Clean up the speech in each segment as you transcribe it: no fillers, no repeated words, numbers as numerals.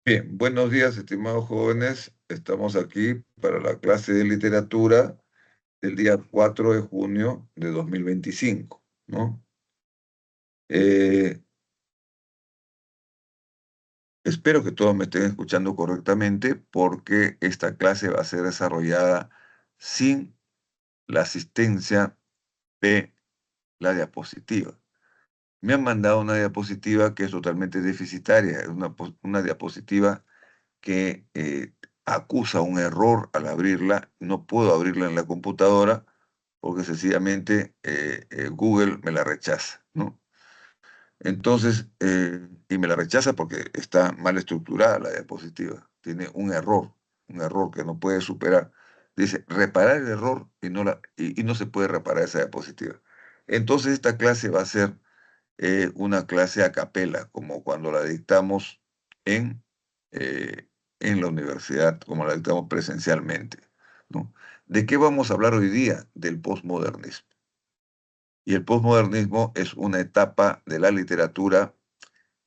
Bien, buenos días, estimados jóvenes. Estamos aquí para la clase de literatura del día 4 de junio de 2025, ¿no? Eh, Espero que todos me estén escuchando correctamente porque esta clase va a ser desarrollada sin la asistencia de la diapositiva. Me han mandado una diapositiva que es totalmente deficitaria, es una diapositiva que acusa un error al abrirla. No puedo abrirla en la computadora porque sencillamente Google me la rechaza, ¿no? Entonces, y me la rechaza porque está mal estructurada la diapositiva. Tiene un error que no puede superar. Dice, reparar el error y no se puede reparar esa diapositiva. Entonces, esta clase va a ser una clase a capela, como cuando la dictamos en, eh, en la universidad, como la dictamos presencialmente, ¿no? ¿De qué vamos a hablar hoy día? Del posmodernismo. Y el posmodernismo es una etapa de la literatura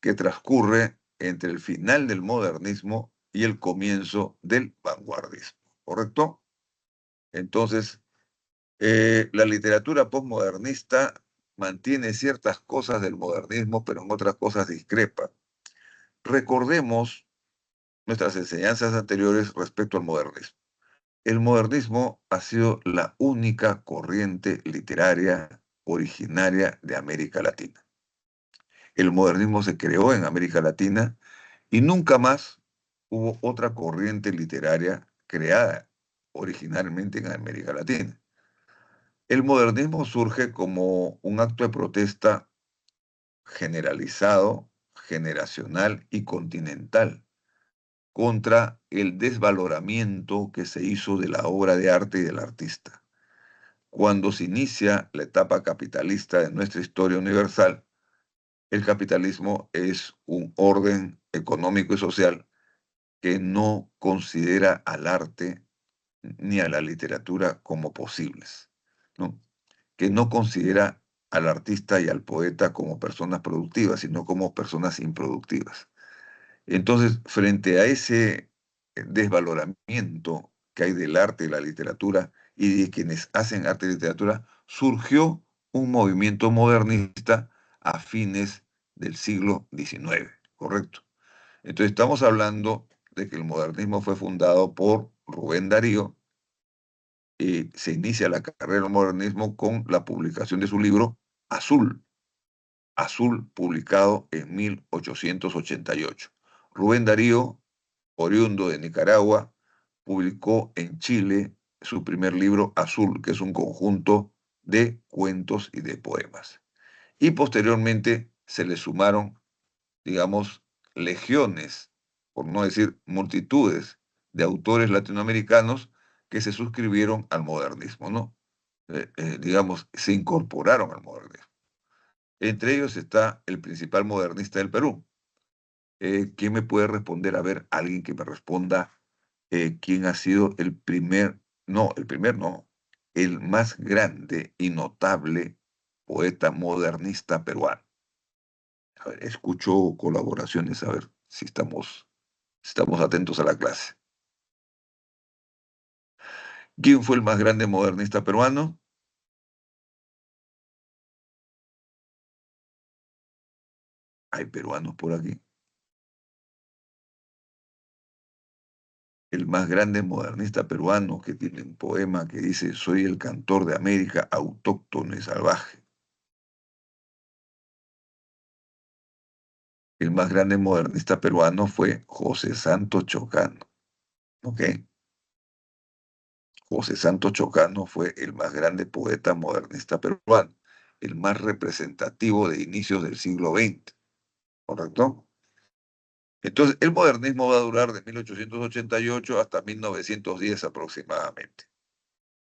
que transcurre entre el final del modernismo y el comienzo del vanguardismo, ¿correcto? Entonces, la literatura posmodernista mantiene ciertas cosas del modernismo, pero en otras cosas discrepa. Recordemos nuestras enseñanzas anteriores respecto al modernismo. El modernismo ha sido la única corriente literaria originaria de América Latina. El modernismo se creó en América Latina y nunca más hubo otra corriente literaria creada originalmente en América Latina. El modernismo surge como un acto de protesta generalizado, generacional y continental contra el desvaloramiento que se hizo de la obra de arte y del artista. Cuando se inicia la etapa capitalista de nuestra historia universal, el capitalismo es un orden económico y social que no considera al arte ni a la literatura como posibles, ¿no? Que no considera al artista y al poeta como personas productivas, sino como personas improductivas. Entonces, frente a ese desvaloramiento que hay del arte y la literatura y de quienes hacen arte y literatura, surgió un movimiento modernista a fines del siglo XIX, ¿correcto? Entonces, estamos hablando de que el modernismo fue fundado por Rubén Darío y se inicia la carrera del modernismo con la publicación de su libro Azul, Azul, publicado en 1888. Rubén Darío, oriundo de Nicaragua, publicó en Chile su primer libro Azul, que es un conjunto de cuentos y de poemas. Y posteriormente se le sumaron, digamos, legiones, por no decir multitudes, de autores latinoamericanos que se suscribieron al modernismo, ¿no? Digamos, se incorporaron al modernismo. Entre ellos está el principal modernista del Perú. ¿Quién me puede responder? A ver, alguien que me responda quién ha sido el primer no, el más grande y notable poeta modernista peruano. A ver, escucho colaboraciones, a ver si estamos atentos a la clase. ¿Quién fue el más grande modernista peruano? Hay peruanos por aquí. El más grande modernista peruano que tiene un poema que dice: soy el cantor de América, autóctono y salvaje. El más grande modernista peruano fue José Santos Chocano, ¿ok? José Santos Chocano fue el más grande poeta modernista peruano, el más representativo de inicios del siglo XX, ¿correcto? Entonces, el modernismo va a durar de 1888 hasta 1910 aproximadamente.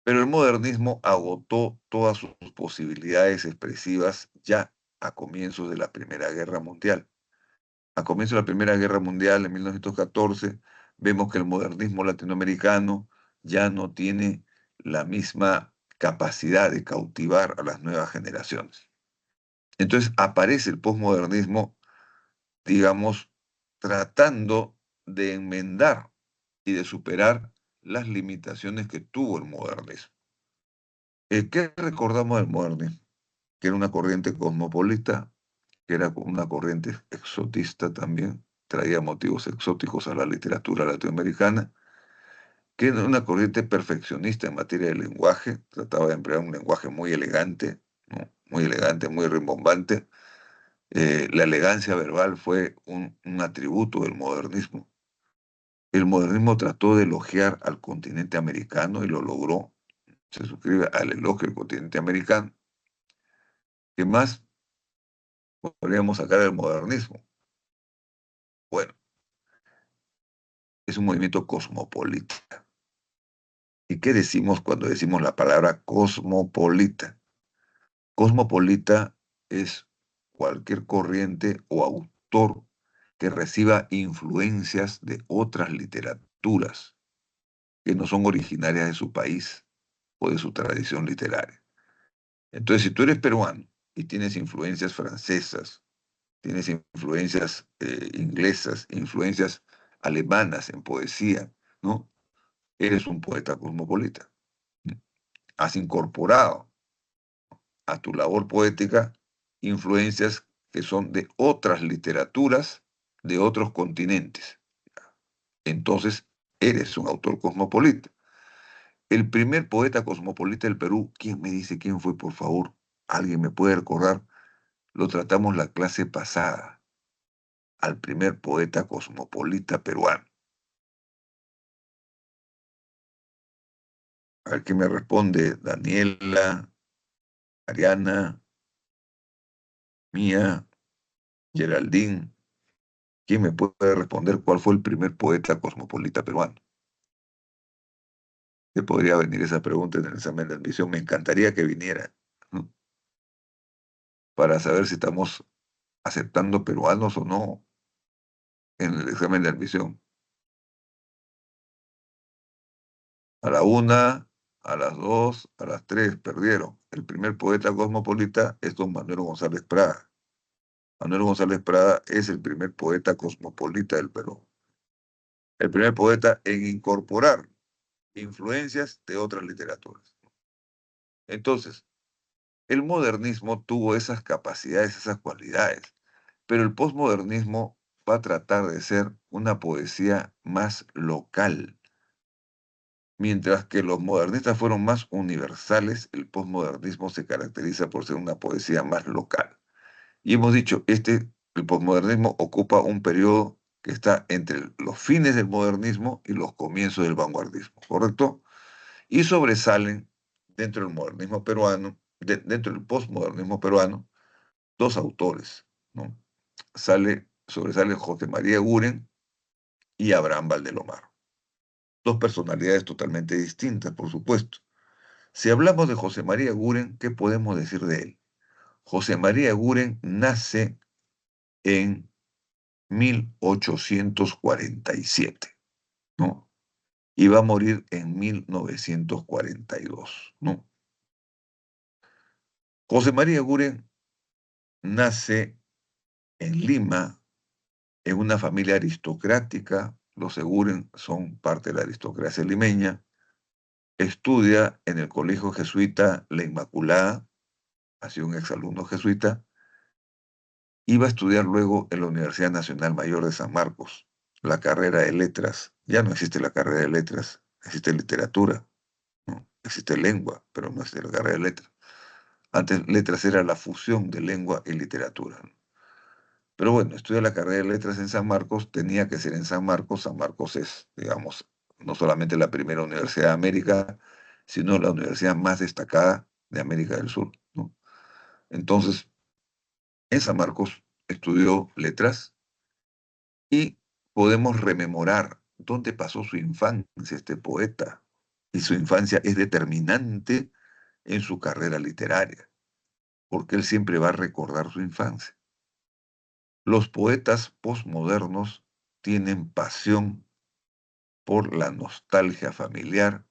Pero el modernismo agotó todas sus posibilidades expresivas ya a comienzos de la Primera Guerra Mundial. A comienzos de la Primera Guerra Mundial, en 1914, vemos que el modernismo latinoamericano ya no tiene la misma capacidad de cautivar a las nuevas generaciones. Entonces aparece el posmodernismo, digamos, tratando de enmendar y de superar las limitaciones que tuvo el modernismo. ¿Qué recordamos del modernismo? Que era una corriente cosmopolita, que era una corriente exotista también, traía motivos exóticos a la literatura latinoamericana, que era una corriente perfeccionista en materia de lenguaje, trataba de emplear un lenguaje muy elegante, ¿no? Muy elegante, muy rimbombante. La elegancia verbal fue un atributo del modernismo. El modernismo trató de elogiar al continente americano y lo logró. Se suscribe al elogio del continente americano. ¿Qué más podríamos sacar del modernismo? Bueno, es un movimiento cosmopolita. ¿Y qué decimos cuando decimos la palabra cosmopolita? Cosmopolita es cualquier corriente o autor que reciba influencias de otras literaturas que no son originarias de su país o de su tradición literaria. Entonces, si tú eres peruano y tienes influencias francesas, tienes influencias inglesas, influencias alemanas en poesía, ¿no? Eres un poeta cosmopolita. Has incorporado a tu labor poética influencias que son de otras literaturas, de otros continentes. Entonces, eres un autor cosmopolita. El primer poeta cosmopolita del Perú, ¿quién me dice quién fue, por favor? ¿Alguien me puede recordar? Lo tratamos la clase pasada, al primer poeta cosmopolita peruano. A ver qué me responde Daniela, Ariana, Mía, Geraldine. ¿Quién me puede responder cuál fue el primer poeta cosmopolita peruano? Que podría venir esa pregunta en el examen de admisión. Me encantaría que viniera, ¿no? Para saber si estamos aceptando peruanos o no en el examen de admisión. A la una, a las dos, a las tres, perdieron. El primer poeta cosmopolita es don Manuel González Prada. Manuel González Prada es el primer poeta cosmopolita del Perú. El primer poeta en incorporar influencias de otras literaturas. Entonces, el modernismo tuvo esas capacidades, esas cualidades, pero el posmodernismo va a tratar de ser una poesía más local. Mientras que los modernistas fueron más universales, el posmodernismo se caracteriza por ser una poesía más local. Y hemos dicho, el posmodernismo ocupa un periodo que está entre los fines del modernismo y los comienzos del vanguardismo, ¿correcto? Y sobresalen dentro del modernismo peruano, dentro del posmodernismo peruano, dos autores, ¿no? Sobresale José María Eguren y Abraham Valdelomar. Dos personalidades totalmente distintas, por supuesto. Si hablamos de José María Eguren, ¿qué podemos decir de él? José María Eguren nace en 1847, ¿no? Y va a morir en 1942, ¿no? José María Eguren nace en Lima, en una familia aristocrática. Los Eguren son parte de la aristocracia limeña. Estudia en el colegio jesuita La Inmaculada, ha sido un exalumno jesuita. Iba a estudiar luego en la Universidad Nacional Mayor de San Marcos, la carrera de letras. Ya no existe la carrera de letras, existe literatura, ¿no? Existe lengua, pero no existe la carrera de letras. Antes letras era la fusión de lengua y literatura, ¿no? Pero bueno, estudié la carrera de letras en San Marcos, tenía que ser en San Marcos. San Marcos es, digamos, no solamente la primera universidad de América, sino la universidad más destacada de América del Sur, ¿no? Entonces, en San Marcos estudió letras y podemos rememorar dónde pasó su infancia este poeta. Y su infancia es determinante en su carrera literaria, porque él siempre va a recordar su infancia. Los poetas posmodernos tienen pasión por la nostalgia familiar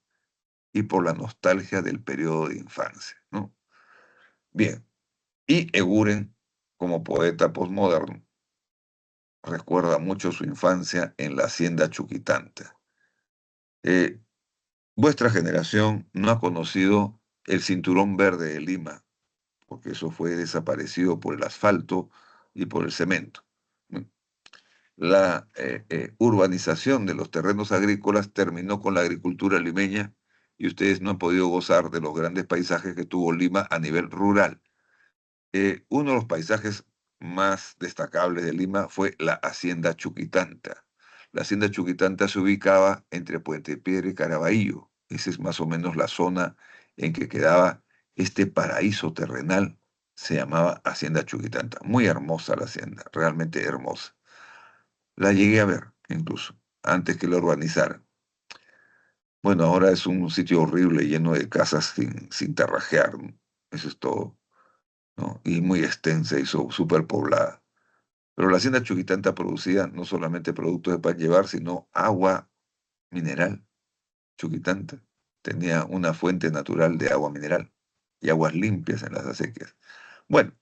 y por la nostalgia del periodo de infancia, ¿no? Bien, y Eguren, como poeta posmoderno, recuerda mucho su infancia en la hacienda Chuquitanta. Eh, Vuestra generación no ha conocido el cinturón verde de Lima, porque eso fue desaparecido por el asfalto y por el cemento. La urbanización de los terrenos agrícolas terminó con la agricultura limeña y ustedes no han podido gozar de los grandes paisajes que tuvo Lima a nivel rural. Uno de los paisajes más destacables de Lima fue la Hacienda Chuquitanta. La Hacienda Chuquitanta se ubicaba entre Puente Piedra y Caraballo. Esa es más o menos la zona en que quedaba este paraíso terrenal. Se llamaba Hacienda Chuquitanta. Muy hermosa la hacienda, realmente hermosa. La llegué a ver, incluso, antes que la urbanizaran. Bueno, ahora es un sitio horrible, lleno de casas sin terrajear, ¿no? Eso es todo, ¿no? Y muy extensa y súper poblada. Pero la hacienda Chuquitanta producía no solamente productos de pan llevar, sino agua mineral. Chuquitanta tenía una fuente natural de agua mineral y aguas limpias en las acequias. Bueno,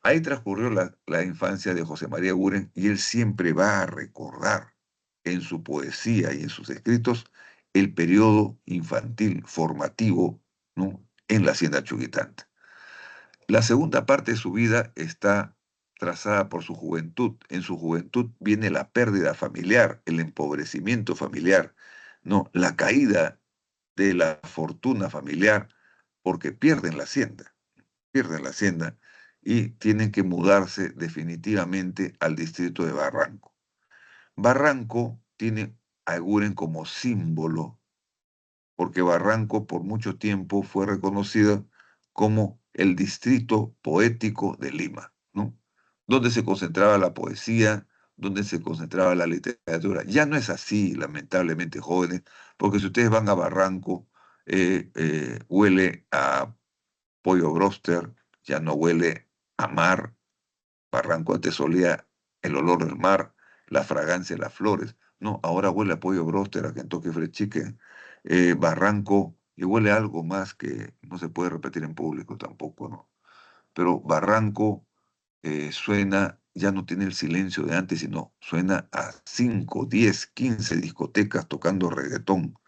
ahí transcurrió la infancia de José María Guren y él siempre va a recordar en su poesía y en sus escritos el periodo infantil formativo, ¿no?, en la hacienda Chuquitanta. La segunda parte de su vida está trazada por su juventud. En su juventud viene la pérdida familiar, el empobrecimiento familiar, ¿no?, la caída de la fortuna familiar, porque pierden la hacienda y tienen que mudarse definitivamente al distrito de Barranco. Barranco tiene a Eguren como símbolo, porque Barranco por mucho tiempo fue reconocido como el distrito poético de Lima, ¿no?, donde se concentraba la poesía, donde se concentraba la literatura. Ya no es así, lamentablemente, jóvenes, porque si ustedes van a Barranco, huele a pollo broster, ya no huele a mar. Barranco antes olía el olor del mar, la fragancia de las flores. No, ahora huele a pollo broster, a Kentucky Fried Chicken. Barranco, y huele a algo más que no se puede repetir en público tampoco, ¿no? Pero Barranco suena, ya no tiene el silencio de antes, sino suena a 5, 10, 15 discotecas tocando reggaetón.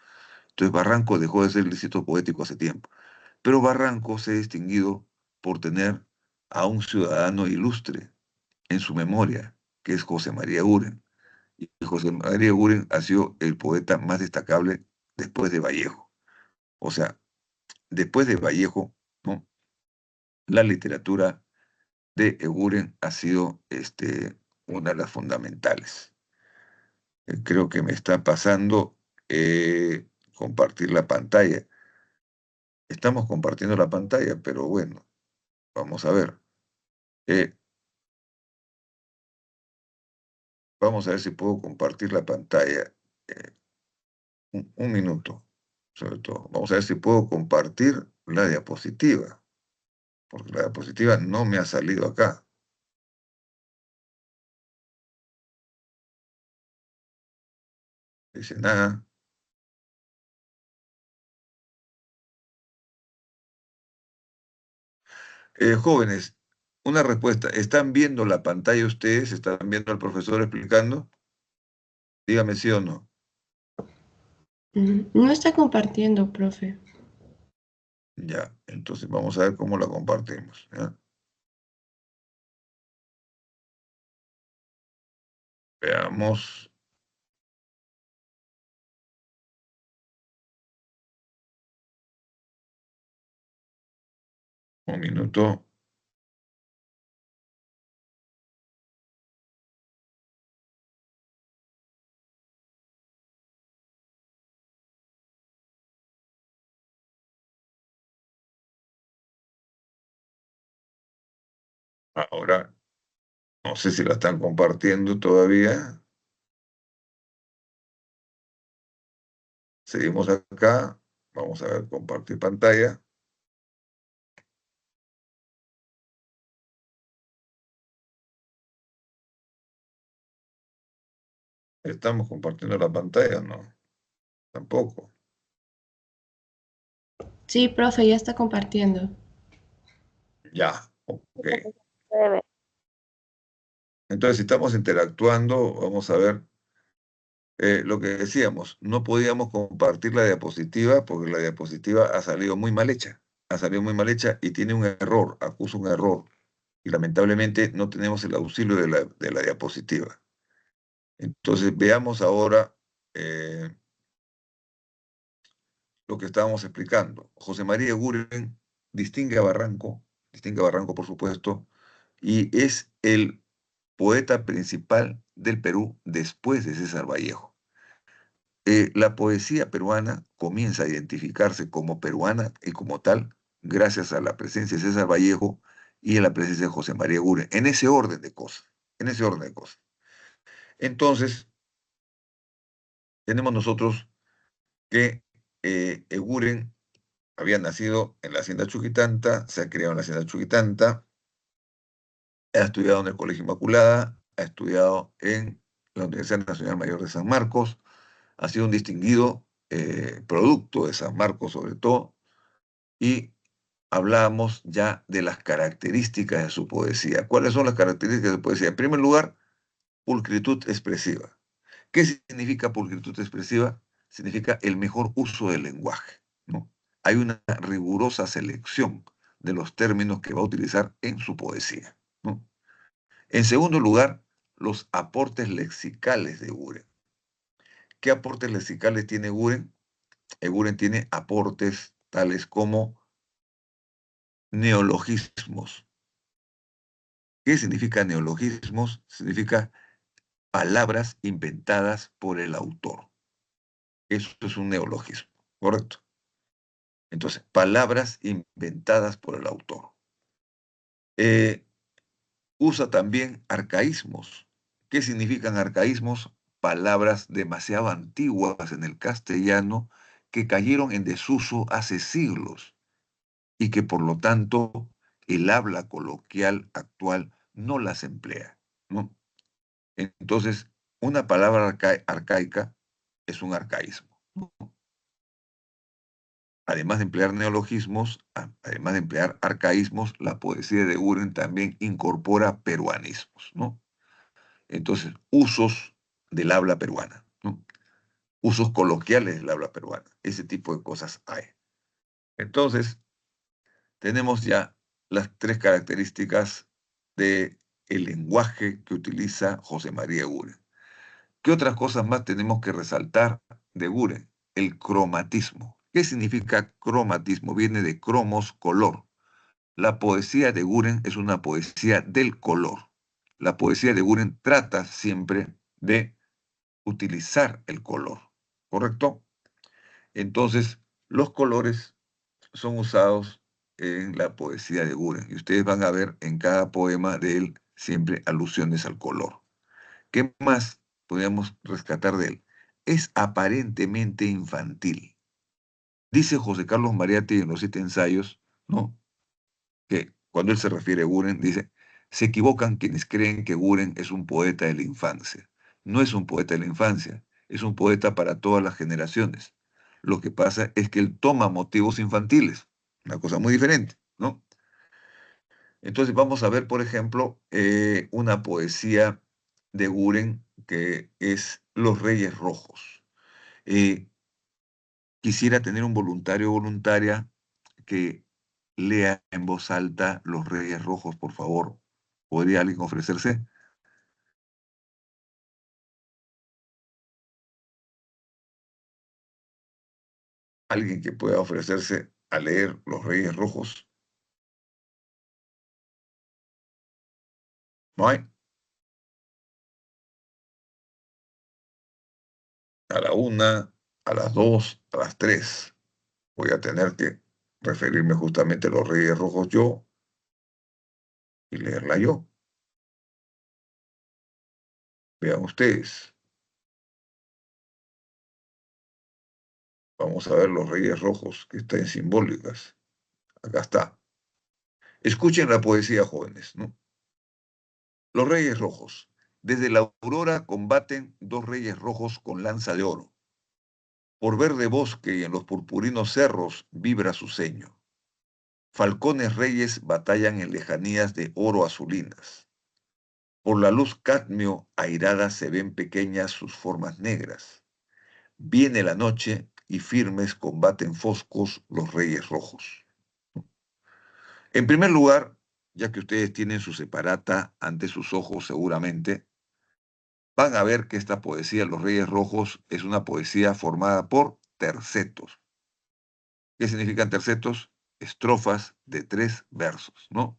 Entonces Barranco dejó de ser el distrito poético hace tiempo. Pero Barranco se ha distinguido por tener a un ciudadano ilustre en su memoria, que es José María Guren. Y José María Guren ha sido el poeta más destacable después de Vallejo. O sea, después de Vallejo, ¿no?, la literatura de Eguren ha sido una de las fundamentales. Creo que me está pasando compartir la pantalla. Estamos compartiendo la pantalla, pero bueno, vamos a ver. Eh, Vamos a ver si puedo compartir la pantalla. eh, un minuto, sobre todo. Vamos a ver si puedo compartir la diapositiva, porque la diapositiva no me ha salido acá. Dice nada. Jóvenes, una respuesta. ¿Están viendo la pantalla ustedes? ¿Están viendo al profesor explicando? Dígame sí o no. No está compartiendo, profe. Ya, entonces vamos a ver cómo la compartimos, ¿ya? Veamos. Un minuto. Ahora, no sé si la están compartiendo todavía. Seguimos acá. Vamos a ver, compartir pantalla. ¿Estamos compartiendo la pantalla? No, tampoco. Sí, profe, ya está compartiendo. Ya, ok. Entonces, si estamos interactuando, vamos a ver lo que decíamos. No podíamos compartir la diapositiva porque la diapositiva ha salido muy mal hecha. Ha salido muy mal hecha y tiene un error, acusa un error. Y lamentablemente no tenemos el auxilio de la diapositiva. Entonces, veamos ahora lo que estábamos explicando. José María Eguren distingue a Barranco, por supuesto, y es el poeta principal del Perú después de César Vallejo. La poesía peruana comienza a identificarse como peruana y como tal gracias a la presencia de César Vallejo y a la presencia de José María Eguren, en ese orden de cosas, en ese orden de cosas. Entonces, tenemos nosotros que Eguren había nacido en la hacienda Chuquitanta, se ha criado en la hacienda Chuquitanta, ha estudiado en el Colegio Inmaculada, ha estudiado en la Universidad Nacional Mayor de San Marcos, ha sido un distinguido producto de San Marcos sobre todo, y hablábamos ya de las características de su poesía. ¿Cuáles son las características de su poesía? En primer lugar, pulcritud expresiva. ¿Qué significa pulcritud expresiva? Significa el mejor uso del lenguaje, ¿no? Hay una rigurosa selección de los términos que va a utilizar en su poesía, ¿no? En segundo lugar, los aportes lexicales de Eguren. ¿Qué aportes lexicales tiene Eguren? Eguren tiene aportes tales como neologismos. ¿Qué significa neologismos? Significa palabras inventadas por el autor. Eso es un neologismo, ¿correcto? Entonces, palabras inventadas por el autor. Eh, Usa también arcaísmos. ¿Qué significan arcaísmos? Palabras demasiado antiguas en el castellano que cayeron en desuso hace siglos y que por lo tanto el habla coloquial actual no las emplea, ¿no? Entonces, una palabra arcaica es un arcaísmo, ¿no? Además de emplear neologismos, además de emplear arcaísmos, la poesía de Uren también incorpora peruanismos, ¿no? Entonces, usos del habla peruana, ¿no? Usos coloquiales del habla peruana, ese tipo de cosas hay. Entonces, tenemos ya las tres características del lenguaje que utiliza José María Eguren. ¿Qué otras cosas más tenemos que resaltar de Eguren? El cromatismo. ¿Qué significa cromatismo? Viene de cromos, color. La poesía de Eguren es una poesía del color. La poesía de Eguren trata siempre de utilizar el color, ¿correcto? Entonces, los colores son usados en la poesía de Guren y ustedes van a ver en cada poema de él siempre alusiones al color. ¿Qué más podríamos rescatar de él? Es aparentemente infantil. Dice José Carlos Mariátegui en los 7 ensayos, ¿no?, que cuando él se refiere a Guren, dice, se equivocan quienes creen que Guren es un poeta de la infancia. No es un poeta de la infancia, es un poeta para todas las generaciones. Lo que pasa es que él toma motivos infantiles, una cosa muy diferente, ¿no? Entonces vamos a ver, por ejemplo, una poesía de Guren que es Los Reyes Rojos. Eh, Quisiera tener un voluntario o voluntaria que lea en voz alta Los Reyes Rojos, por favor. ¿Podría alguien ofrecerse? ¿Alguien que pueda ofrecerse a leer Los Reyes Rojos? ¿No hay? A la una, a las dos, a las tres. Voy a tener que referirme justamente a Los Reyes Rojos yo y leerla yo. Vean ustedes. Vamos a ver Los Reyes Rojos, que está en Simbólicas. Acá está. Escuchen la poesía, jóvenes, ¿no? Los Reyes Rojos. Desde la aurora combaten dos reyes rojos con lanza de oro. Por verde bosque y en los purpurinos cerros vibra su ceño. Falcones reyes batallan en lejanías de oro azulinas. Por la luz cadmio airada se ven pequeñas sus formas negras. Viene la noche y firmes combaten foscos los reyes rojos. En primer lugar, ya que ustedes tienen su separata ante sus ojos seguramente, van a ver que esta poesía, Los Reyes Rojos, es una poesía formada por tercetos. ¿Qué significan tercetos? Estrofas de 3 versos, ¿no?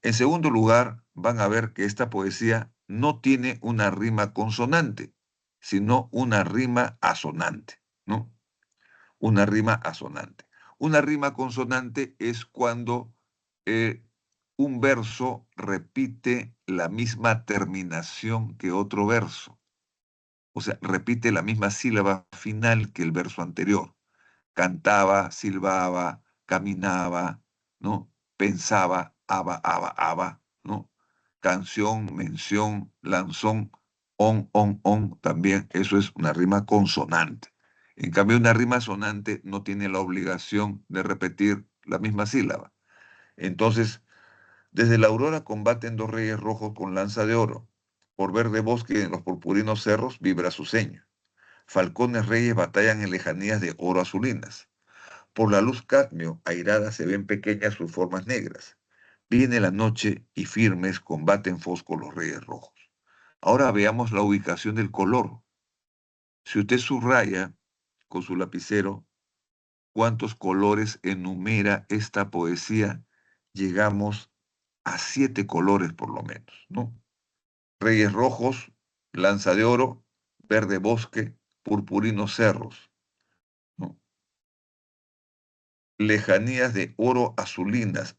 En segundo lugar, van a ver que esta poesía no tiene una rima consonante, sino una rima asonante, ¿no? Una rima asonante. Una rima consonante es cuando eh, un verso repite la misma terminación que otro verso. O sea, repite la misma sílaba final que el verso anterior. Cantaba, silbaba, caminaba, ¿no? Pensaba, aba, ¿no? Canción, mención, lanzón, on, también eso es una rima consonante. En cambio, una rima sonante no tiene la obligación de repetir la misma sílaba. Entonces, desde la aurora combaten 2 reyes rojos con lanza de oro. Por verde bosque en los purpurinos cerros vibra su seño. Falcones reyes batallan en lejanías de oro azulinas. Por la luz cadmio, airada se ven pequeñas sus formas negras. Viene la noche y firmes combaten fosco los reyes rojos. Ahora veamos la ubicación del color. Si usted subraya con su lapicero cuántos colores enumera esta poesía, llegamos a 7 colores por lo menos, ¿no? Reyes rojos, lanza de oro, verde bosque, purpurinos cerros, ¿no? Lejanías de oro azulinas,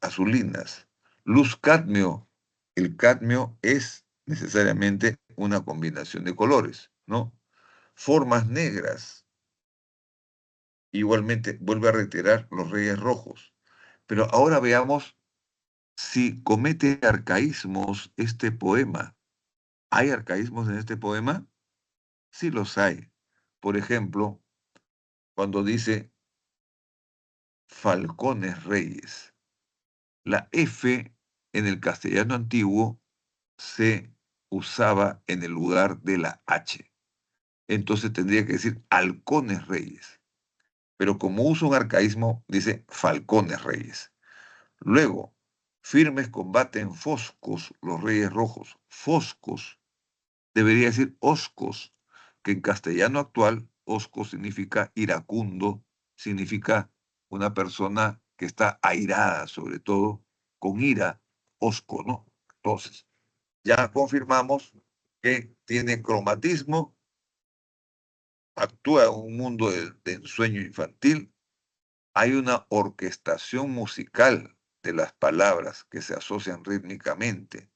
luz cadmio. El cadmio es necesariamente una combinación de colores, ¿no? Formas negras, igualmente vuelve a reiterar los reyes rojos. Pero ahora veamos si comete arcaísmos este poema. ¿Hay arcaísmos en este poema? Sí los hay. Por ejemplo, cuando dice falcones reyes. La F en el castellano antiguo se usaba en el lugar de la H. Entonces tendría que decir halcones reyes. Pero como usa un arcaísmo, dice falcones reyes. Luego, firmes combaten foscos los reyes rojos. Foscos debería decir oscos, que en castellano actual, osco significa iracundo, significa una persona que está airada, sobre todo con ira, osco, ¿no? Entonces, ya confirmamos que tiene cromatismo, actúa en un mundo de ensueño infantil, hay una orquestación musical de las palabras que se asocian rítmicamente,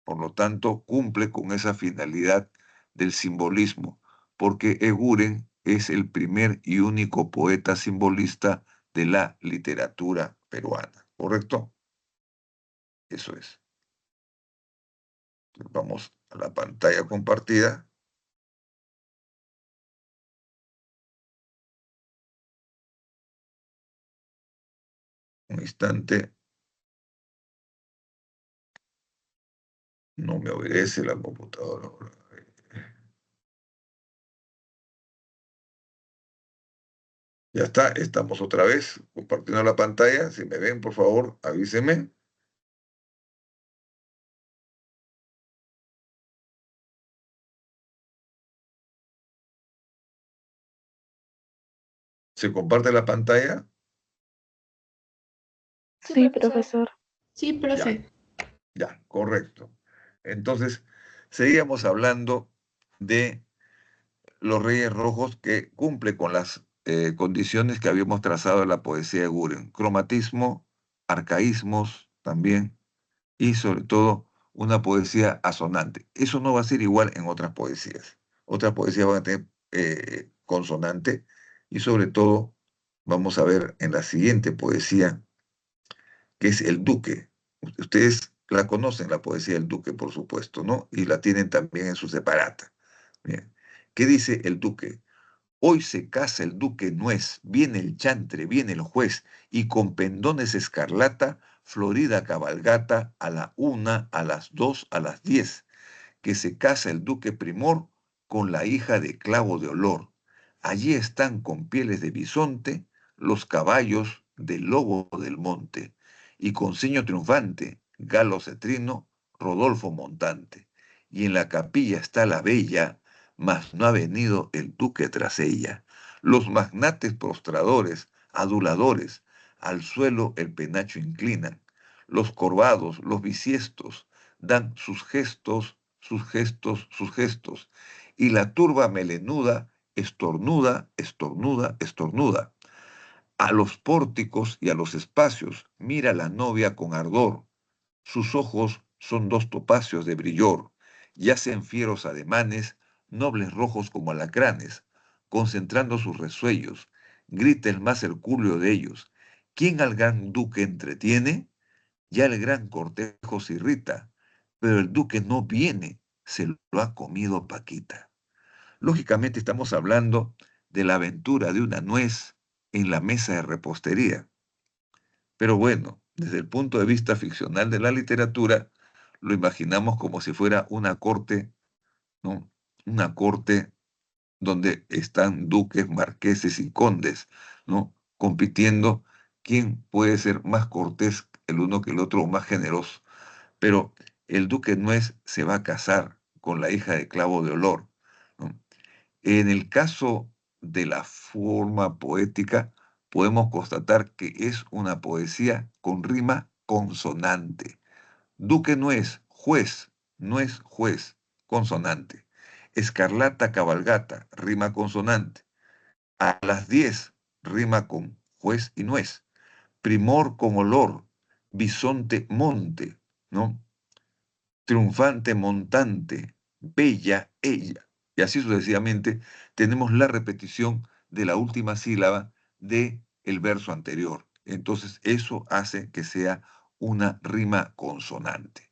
por lo tanto cumple con esa finalidad del simbolismo, porque Eguren es el primer y único poeta simbolista de la literatura peruana, ¿correcto? Eso es. Vamos a la pantalla compartida. Un instante, no me obedece la computadora. Ya está, estamos otra vez compartiendo la pantalla. Si me ven, por favor, avísenme. ¿Se comparte la pantalla? Sí, profesor. Sí, Ya, profe. ya, correcto. Entonces, seguíamos hablando de los Reyes Rojos que cumple con las condiciones que habíamos trazado en la poesía de Guren. Cromatismo, arcaísmos también, y sobre todo una poesía asonante. Eso no va a ser igual en otras poesías. Otras poesías van a tener consonante y sobre todo vamos a ver en la siguiente poesía, que es El Duque. Ustedes la conocen, la poesía del Duque, por supuesto, ¿no? Y la tienen también en su separata. Bien. ¿Qué dice El Duque? Hoy se casa el duque nuez, viene el chantre, viene el juez, y con pendones escarlata florida cabalgata a la 1, a las 2, a las 10, que se casa el duque primor con la hija de Clavo de Olor. Allí están con pieles de bisonte los caballos del lobo del monte, y con ceño triunfante, Galo cetrino, Rodolfo montante. Y en la capilla está la bella, mas no ha venido el duque tras ella. Los magnates prostradores, aduladores, al suelo el penacho inclinan. Los corvados, los bisiestos, dan sus gestos, sus gestos, sus gestos. Y la turba melenuda estornuda, estornuda, estornuda. A los pórticos y a los espacios mira la novia con ardor. Sus ojos son dos topacios de brillor, y hacen fieros ademanes, nobles rojos como alacranes, concentrando sus resuellos. Grita el más hercúleo de ellos. ¿Quién al gran duque entretiene? Ya el gran cortejo se irrita, pero el duque no viene, se lo ha comido Paquita. Lógicamente estamos hablando de la aventura de una nuez en la mesa de repostería. Pero bueno, desde el punto de vista ficcional de la literatura, lo imaginamos como si fuera una corte, ¿no? Una corte donde están duques, marqueses y condes, ¿no? Compitiendo quién puede ser más cortés el uno que el otro o más generoso. Pero el duque Nuez se va a casar con la hija de Clavo de Olor, ¿no? En el caso de la forma poética, podemos constatar que es una poesía con rima consonante. Duque no es juez, consonante. Escarlata cabalgata, rima consonante. A las 10, rima con juez y nuez. Primor con olor, bisonte monte, ¿no? Triunfante montante, bella ella. Y así sucesivamente tenemos la repetición de la última sílaba del verso anterior. Entonces eso hace que sea una rima consonante.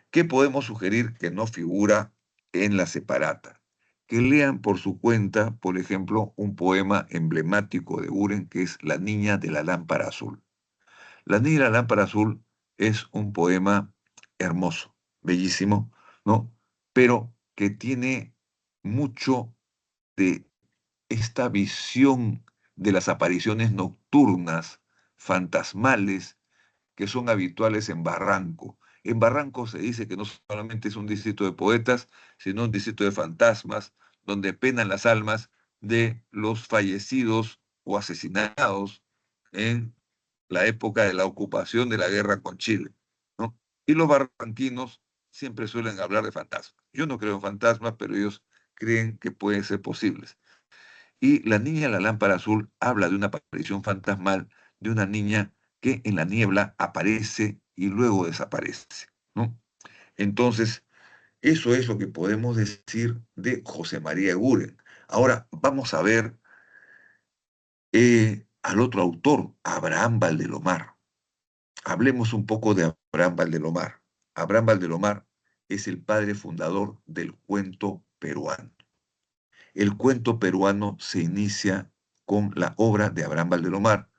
¿Qué podemos sugerir que no figura en la separata? Que lean por su cuenta, por ejemplo, un poema emblemático de Uren que es La niña de la lámpara azul. La niña de la lámpara azul es un poema hermoso, bellísimo, ¿no? Pero que tiene mucho de esta visión de las apariciones nocturnas, fantasmales, que son habituales en Barranco. En Barranco se dice que no solamente es un distrito de poetas, sino un distrito de fantasmas, donde penan las almas de los fallecidos o asesinados en la época de la ocupación de la guerra con Chile, ¿no? Y los barranquinos siempre suelen hablar de fantasmas. Yo no creo en fantasmas, pero ellos creen que pueden ser posibles. Y La niña de la lámpara azul habla de una aparición fantasmal de una niña que en la niebla aparece y luego desaparece, ¿no? Entonces, eso es lo que podemos decir de José María Eguren. Ahora vamos a ver al otro autor, Abraham Valdelomar. Hablemos un poco de Abraham Valdelomar. Abraham Valdelomar es el padre fundador del cuento peruano. El cuento peruano se inicia con la obra de Abraham Valdelomar,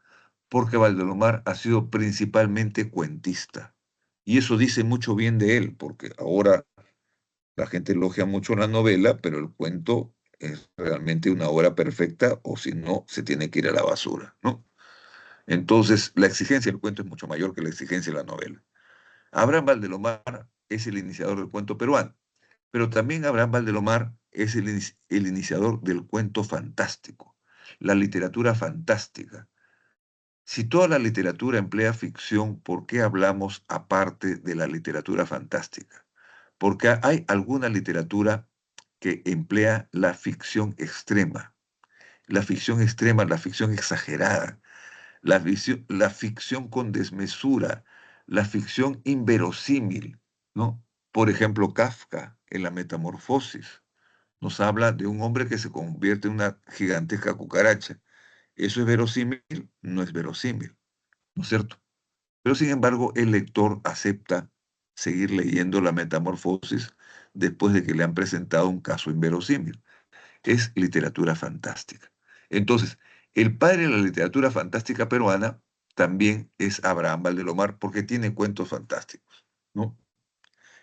porque Valdelomar ha sido principalmente cuentista. Y eso dice mucho bien de él, porque ahora la gente elogia mucho la novela, pero el cuento es realmente una obra perfecta, o si no, se tiene que ir a la basura, ¿no? Entonces, la exigencia del cuento es mucho mayor que la exigencia de la novela. Abraham Valdelomar es el iniciador del cuento peruano, pero también Abraham Valdelomar es el iniciador del cuento fantástico, la literatura fantástica. Si toda la literatura emplea ficción, ¿por qué hablamos aparte de la literatura fantástica? Porque hay alguna literatura que emplea la ficción extrema, la ficción exagerada, la ficción con desmesura, la ficción inverosímil, ¿no? Por ejemplo, Kafka en La Metamorfosis nos habla de un hombre que se convierte en una gigantesca cucaracha. ¿Eso es verosímil? No es verosímil, ¿no es cierto? Pero sin embargo, el lector acepta seguir leyendo La Metamorfosis después de que le han presentado un caso inverosímil. Es literatura fantástica. Entonces, el padre de la literatura fantástica peruana también es Abraham Valdelomar, porque tiene cuentos fantásticos, ¿no?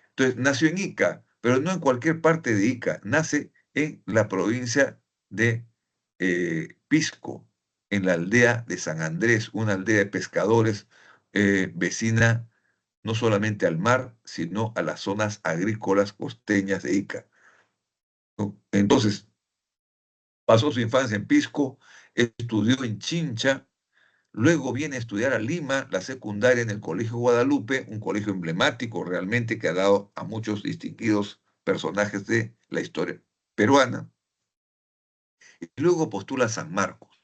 Entonces, nació en Ica, pero no en cualquier parte de Ica, nace en la provincia de Pisco, en la aldea de San Andrés, una aldea de pescadores vecina no solamente al mar, sino a las zonas agrícolas costeñas de Ica, ¿no? Entonces, pasó su infancia en Pisco, estudió en Chincha. Luego viene a estudiar a Lima, la secundaria en el Colegio Guadalupe, un colegio emblemático realmente que ha dado a muchos distinguidos personajes de la historia peruana. Y luego postula a San Marcos.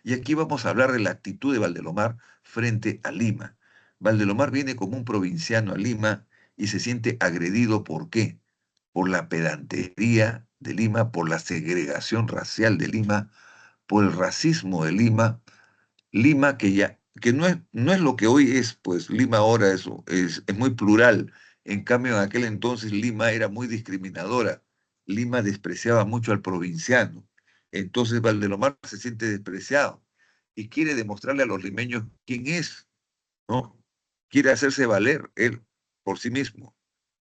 Y aquí vamos a hablar de la actitud de Valdelomar frente a Lima. Valdelomar viene como un provinciano a Lima y se siente agredido. ¿Por qué? Por la pedantería de Lima, por la segregación racial de Lima, por el racismo de Lima. Lima que no es lo que hoy es, pues Lima ahora es muy plural. En cambio, en aquel entonces Lima era muy discriminadora. Lima despreciaba mucho al provinciano. Entonces Valdelomar se siente despreciado y quiere demostrarle a los limeños quién es, ¿no? Quiere hacerse valer él por sí mismo.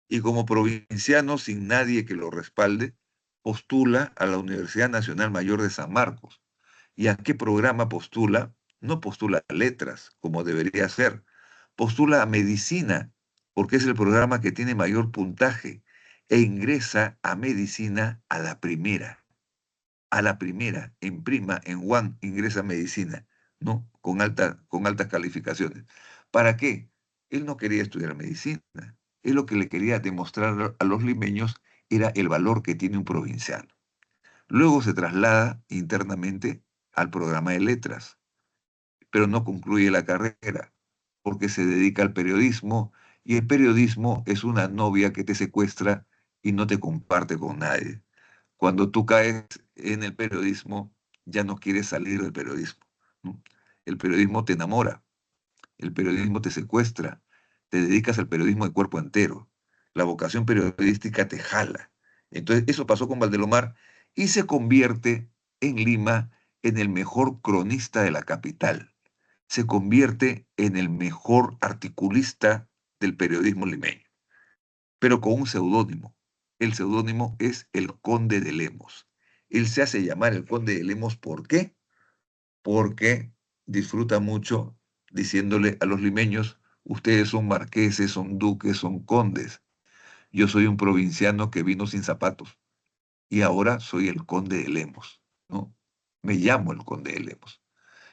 Y como provinciano, sin nadie que lo respalde, postula a la Universidad Nacional Mayor de San Marcos. ¿Y a qué programa postula? No postula a letras, como debería ser. Postula a medicina, porque es el programa que tiene mayor puntaje, e ingresa a medicina a la primera, en prima, en one, ingresa a medicina, ¿no? Con altas calificaciones. ¿Para qué? Él no quería estudiar medicina. Él lo que le quería demostrar a los limeños era el valor que tiene un provinciano. Luego se traslada internamente al programa de letras, pero no concluye la carrera porque se dedica al periodismo y el periodismo es una novia que te secuestra y no te comparte con nadie. Cuando tú caes en el periodismo, ya no quieres salir del periodismo, ¿no? El periodismo te enamora, el periodismo te secuestra, te dedicas al periodismo de cuerpo entero, la vocación periodística te jala. Entonces, eso pasó con Valdelomar y se convierte en Lima en el mejor cronista de la capital. Se convierte en el mejor articulista del periodismo limeño, pero con un seudónimo. El seudónimo es el Conde de Lemos. Él se hace llamar el Conde de Lemos, ¿por qué? Porque disfruta mucho diciéndole a los limeños, ustedes son marqueses, son duques, son condes. Yo soy un provinciano que vino sin zapatos y ahora soy el Conde de Lemos, ¿no? Me llamo el Conde de Lemos.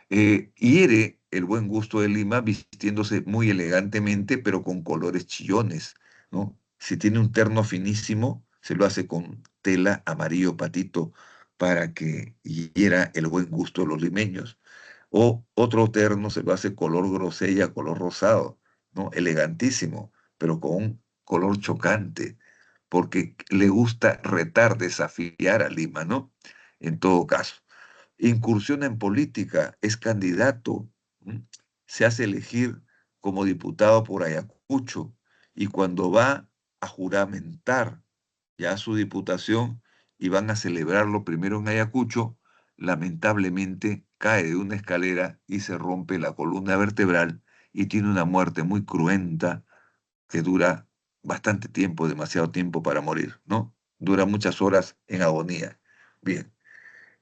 Hiere el buen gusto de Lima vistiéndose muy elegantemente, pero con colores chillones, ¿no? Si tiene un terno finísimo, se lo hace con tela amarillo patito para que hiera el buen gusto de los limeños. O otro terno se lo hace color grosella, color rosado, ¿no? Elegantísimo, pero con un color chocante, porque le gusta retar, desafiar a Lima, ¿no? En todo caso. Incursiona en política, es candidato, ¿m? Se hace elegir como diputado por Ayacucho y cuando va a juramentar ya su diputación y van a celebrarlo primero en Ayacucho, lamentablemente cae de una escalera y se rompe la columna vertebral y tiene una muerte muy cruenta que dura bastante tiempo, demasiado tiempo para morir, ¿no? Dura muchas horas en agonía. Bien.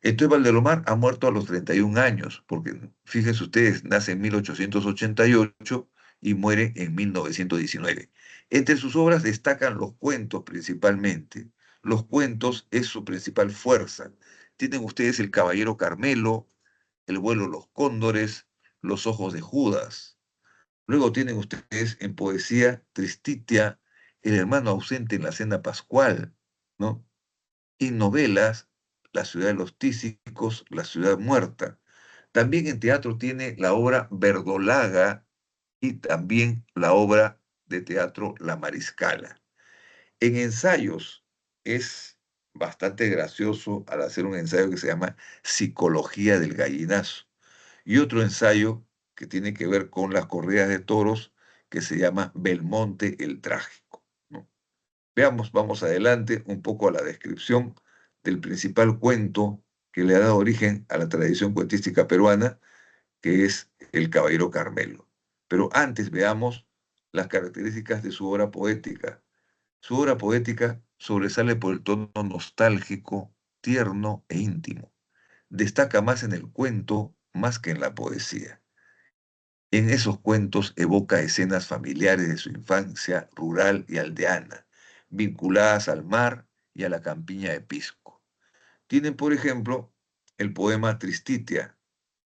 Entonces Valdelomar ha muerto a los 31 años, porque fíjense ustedes, nace en 1888 y muere en 1919. Entre sus obras destacan los cuentos principalmente. Los cuentos es su principal fuerza. Tienen ustedes El Caballero Carmelo, El vuelo de los cóndores, Los ojos de Judas. Luego tienen ustedes en poesía Tristitia, El hermano ausente en la cena pascual, ¿no? Y novelas, La ciudad de los tísicos, La ciudad muerta. También en teatro tiene la obra Verdolaga y también la obra de teatro La Mariscala. En ensayos es bastante gracioso al hacer un ensayo que se llama Psicología del gallinazo y otro ensayo que tiene que ver con las corridas de toros que se llama Belmonte el Trágico, ¿no? Veamos, vamos adelante un poco a la descripción del principal cuento que le ha dado origen a la tradición cuentística peruana, que es El Caballero Carmelo. Pero antes veamos las características de su obra poética. Su obra poética sobresale por el tono nostálgico, tierno e íntimo. Destaca más en el cuento más que en la poesía. En esos cuentos evoca escenas familiares de su infancia rural y aldeana, vinculadas al mar y a la campiña de Pisco. Tienen, por ejemplo, el poema Tristitia.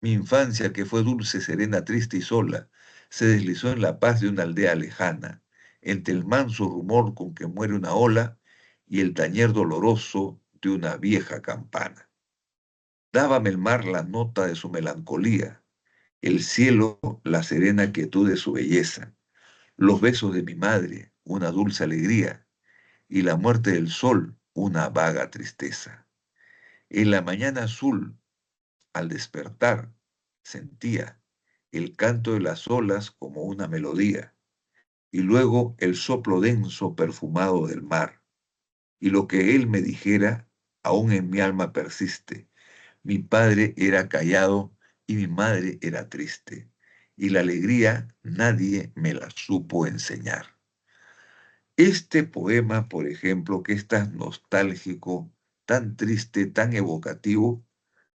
Mi infancia, que fue dulce, serena, triste y sola, se deslizó en la paz de una aldea lejana, entre el manso rumor con que muere una ola y el tañer doloroso de una vieja campana. Dábame el mar la nota de su melancolía, el cielo la serena quietud de su belleza, los besos de mi madre una dulce alegría y la muerte del sol una vaga tristeza. En la mañana azul, al despertar, sentía el canto de las olas como una melodía, y luego el soplo denso perfumado del mar, y lo que él me dijera aún en mi alma persiste. Mi padre era callado y mi madre era triste, y la alegría nadie me la supo enseñar. Este poema, por ejemplo, que es tan nostálgico, tan triste, tan evocativo,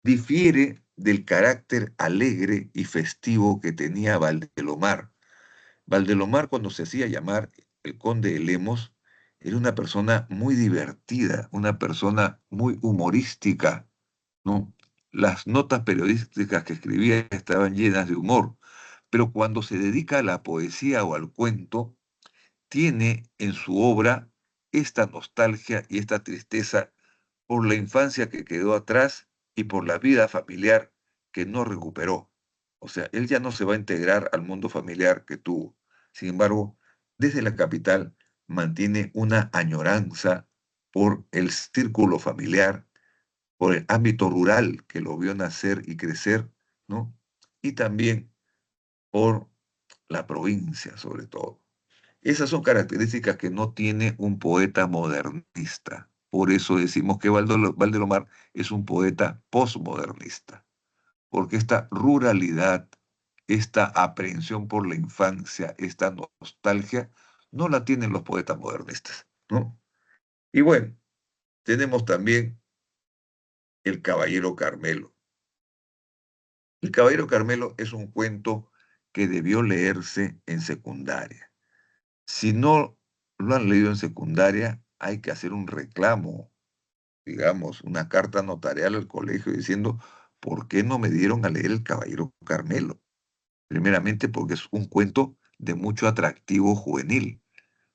difiere del carácter alegre y festivo que tenía Valdelomar. Valdelomar, cuando se hacía llamar el conde de Lemos, era una persona muy divertida, una persona muy humorística, ¿no? Las notas periodísticas que escribía estaban llenas de humor, pero cuando se dedica a la poesía o al cuento, tiene en su obra esta nostalgia y esta tristeza por la infancia que quedó atrás y por la vida familiar que no recuperó. O sea, él ya no se va a integrar al mundo familiar que tuvo. Sin embargo, desde la capital mantiene una añoranza por el círculo familiar, por el ámbito rural que lo vio nacer y crecer, ¿no? Y también por la provincia, sobre todo. Esas son características que no tiene un poeta modernista. Por eso decimos que Valdelomar es un poeta postmodernista, porque esta ruralidad, esta aprehensión por la infancia, esta nostalgia, no la tienen los poetas modernistas, ¿no? Y bueno, tenemos también El Caballero Carmelo. El Caballero Carmelo es un cuento que debió leerse en secundaria. Si no lo han leído en secundaria, hay que hacer un reclamo, digamos, una carta notarial al colegio diciendo, ¿por qué no me dieron a leer El Caballero Carmelo? Primeramente porque es un cuento de mucho atractivo juvenil.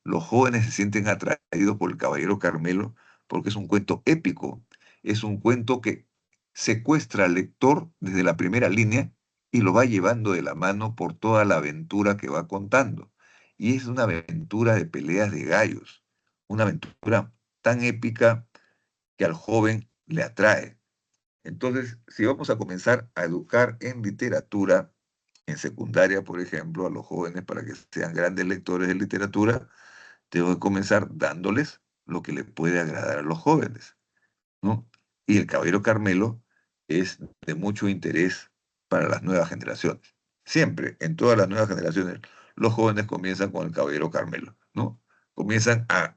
Los jóvenes se sienten atraídos por El Caballero Carmelo porque es un cuento épico, es un cuento que secuestra al lector desde la primera línea y lo va llevando de la mano por toda la aventura que va contando. Y es una aventura de peleas de gallos, una aventura tan épica que al joven le atrae. Entonces, si vamos a comenzar a educar en literatura, en secundaria, por ejemplo, a los jóvenes para que sean grandes lectores de literatura, tengo que comenzar dándoles lo que le puede agradar a los jóvenes, ¿no? Y el Caballero Carmelo es de mucho interés para las nuevas generaciones. Siempre, en todas las nuevas generaciones, los jóvenes comienzan con el Caballero Carmelo, ¿no? Comienzan a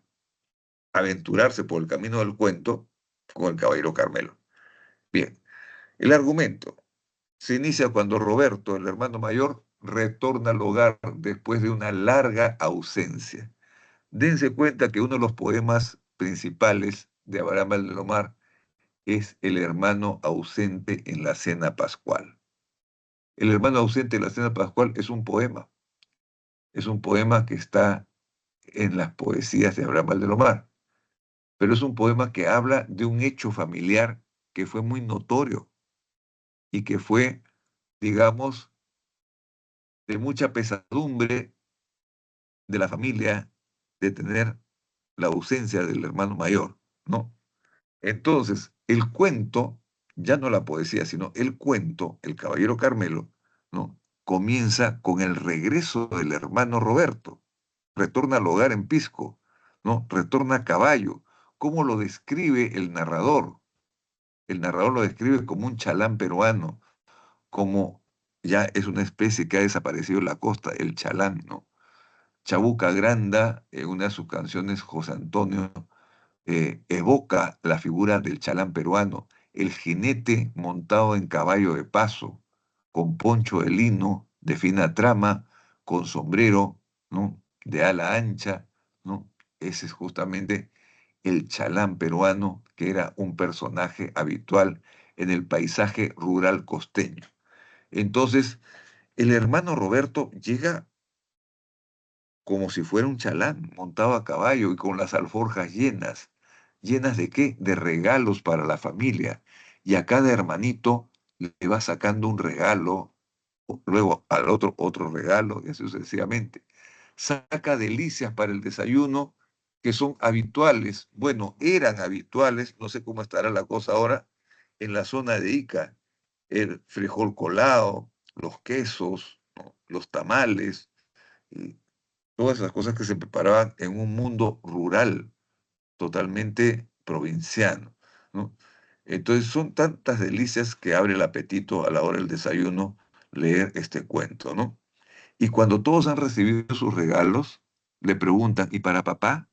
aventurarse por el camino del cuento con el Caballero Carmelo. Bien, el argumento se inicia cuando Roberto, el hermano mayor, retorna al hogar después de una larga ausencia. Dense cuenta que uno de los poemas principales de Abraham Valdelomar es El hermano ausente en la cena pascual. El hermano ausente en la cena pascual es un poema que está en las poesías de Abraham Valdelomar, pero es un poema que habla de un hecho familiar que fue muy notorio y que fue, digamos, de mucha pesadumbre de la familia de tener la ausencia del hermano mayor, ¿no? Entonces, el cuento, ya no la poesía, sino el cuento, El Caballero Carmelo, ¿no? Comienza con el regreso del hermano Roberto. Retorna al hogar en Pisco, ¿no? Retorna a caballo. ¿Cómo lo describe el narrador? El narrador lo describe como un chalán peruano, como ya es una especie que ha desaparecido en la costa, el chalán, ¿no? Chabuca Granda, en una de sus canciones, José Antonio, evoca la figura del chalán peruano, el jinete montado en caballo de paso, con poncho de lino de fina trama, con sombrero, ¿no? De ala ancha, ¿no? Ese es justamente el chalán peruano, que era un personaje habitual en el paisaje rural costeño. Entonces, el hermano Roberto llega como si fuera un chalán, montado a caballo y con las alforjas llenas. ¿Llenas de qué? De regalos para la familia. Y a cada hermanito le va sacando un regalo, luego al otro otro regalo, y así sucesivamente. Saca delicias para el desayuno que son habituales, bueno, eran habituales, no sé cómo estará la cosa ahora, en la zona de Ica. El frijol colado, los quesos, ¿no? Los tamales, y todas esas cosas que se preparaban en un mundo rural, totalmente provinciano, ¿no? Entonces son tantas delicias que abre el apetito a la hora del desayuno leer este cuento, ¿no? Y cuando todos han recibido sus regalos, le preguntan, ¿y para papá?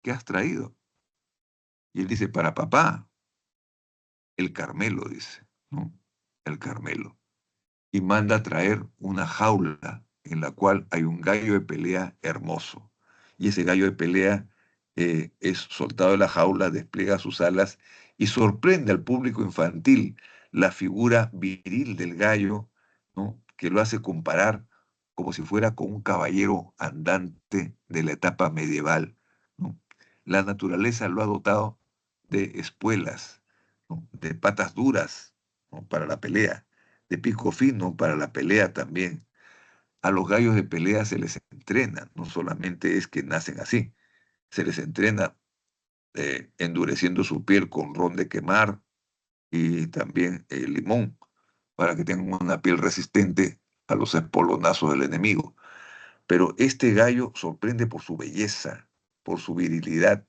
¿Qué has traído? Y él dice, para papá, el Carmelo, dice, ¿no? El Carmelo. Y manda a traer una jaula en la cual hay un gallo de pelea hermoso. Y ese gallo de pelea es soltado de la jaula, despliega sus alas y sorprende al público infantil la figura viril del gallo, ¿no? Que lo hace comparar como si fuera con un caballero andante de la etapa medieval, ¿no? La naturaleza lo ha dotado de espuelas, ¿no? De patas duras, ¿no? Para la pelea, de pico fino para la pelea también. A los gallos de pelea se les entrena, no solamente es que nacen así, se les entrena endureciendo su piel con ron de quemar y también limón para que tengan una piel resistente a los espolonazos del enemigo. Pero este gallo sorprende por su belleza, por su virilidad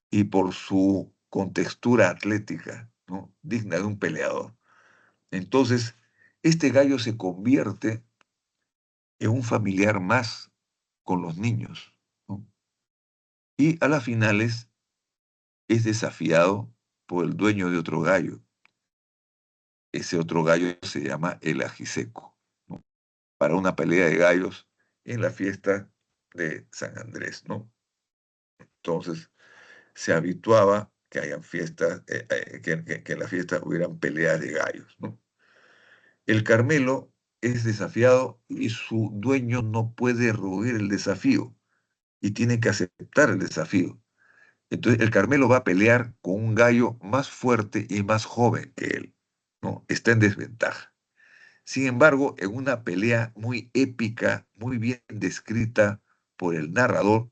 y por su contextura atlética, ¿no? Digna de un peleador. Entonces, este gallo se convierte en un familiar más con los niños, ¿no? Y a las finales es desafiado por el dueño de otro gallo. Ese otro gallo se llama el ajiseco, ¿no? Para una pelea de gallos en la fiesta de San Andrés, ¿no? Entonces se habituaba que hayan fiestas, que en la fiesta hubieran peleas de gallos, ¿no? El Carmelo es desafiado y su dueño no puede rehuir el desafío y tiene que aceptar el desafío. Entonces el Carmelo va a pelear con un gallo más fuerte y más joven que él, ¿no? Está en desventaja. Sin embargo, en una pelea muy épica, muy bien descrita por el narrador,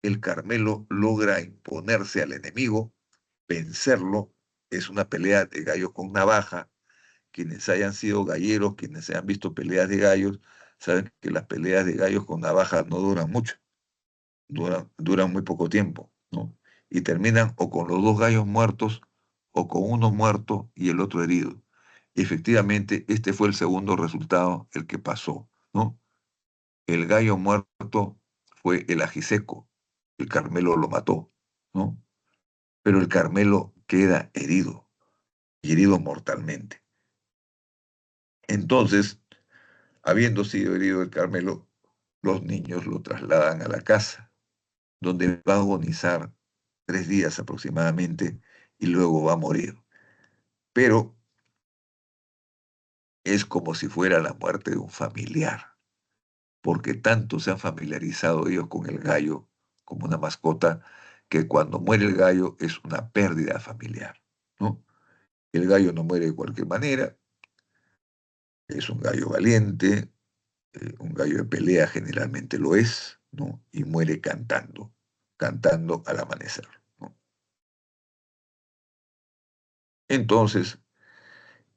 el Carmelo logra imponerse al enemigo, vencerlo. Es una pelea de gallos con navaja. Quienes hayan sido galleros, quienes hayan visto peleas de gallos, saben que las peleas de gallos con navaja no duran mucho, duran muy poco tiempo, ¿no? Y terminan o con los dos gallos muertos o con uno muerto y el otro herido. Y efectivamente, este fue el segundo resultado, el que pasó, ¿no? El gallo muerto fue el ajiseco, el Carmelo lo mató, ¿no? Pero el Carmelo queda herido, y herido mortalmente. Entonces, habiendo sido herido el Carmelo, los niños lo trasladan a la casa, donde va a agonizar 3 días aproximadamente y luego va a morir. Pero es como si fuera la muerte de un familiar, porque tanto se han familiarizado ellos con el gallo como una mascota, que cuando muere el gallo es una pérdida familiar, ¿no? El gallo no muere de cualquier manera, es un gallo valiente, un gallo de pelea generalmente lo es, ¿no? Y muere cantando, cantando al amanecer, ¿no? Entonces,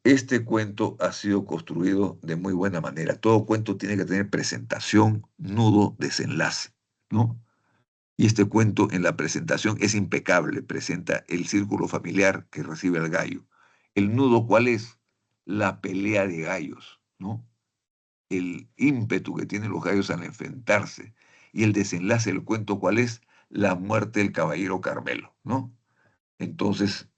este cuento ha sido construido de muy buena manera. Todo cuento tiene que tener presentación, nudo, desenlace, ¿no? Y este cuento en la presentación es impecable. Presenta el círculo familiar que recibe el gallo. El nudo, ¿cuál es? La pelea de gallos, ¿no? el ímpetu que tienen los gallos al enfrentarse. Y el desenlace del cuento, ¿cuál es? La muerte del caballero Carmelo, ¿no? Entonces,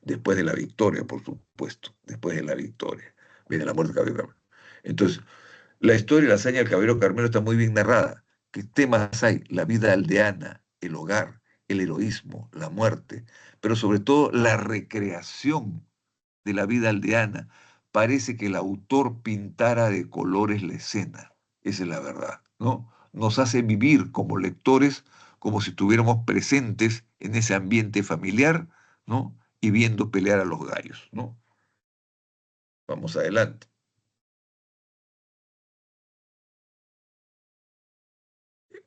después de la victoria, por supuesto, después de la victoria, viene la muerte del caballero Carmelo. Entonces, la historia y la hazaña del caballero Carmelo está muy bien narrada. ¿Qué temas hay? La vida aldeana, el hogar, el heroísmo, la muerte, pero sobre todo la recreación de la vida aldeana. Parece que el autor pintara de colores la escena. Esa es la verdad, ¿no? Nos hace vivir como lectores como si estuviéramos presentes en ese ambiente familiar, ¿no? Y viendo pelear a los gallos, ¿no? Vamos adelante.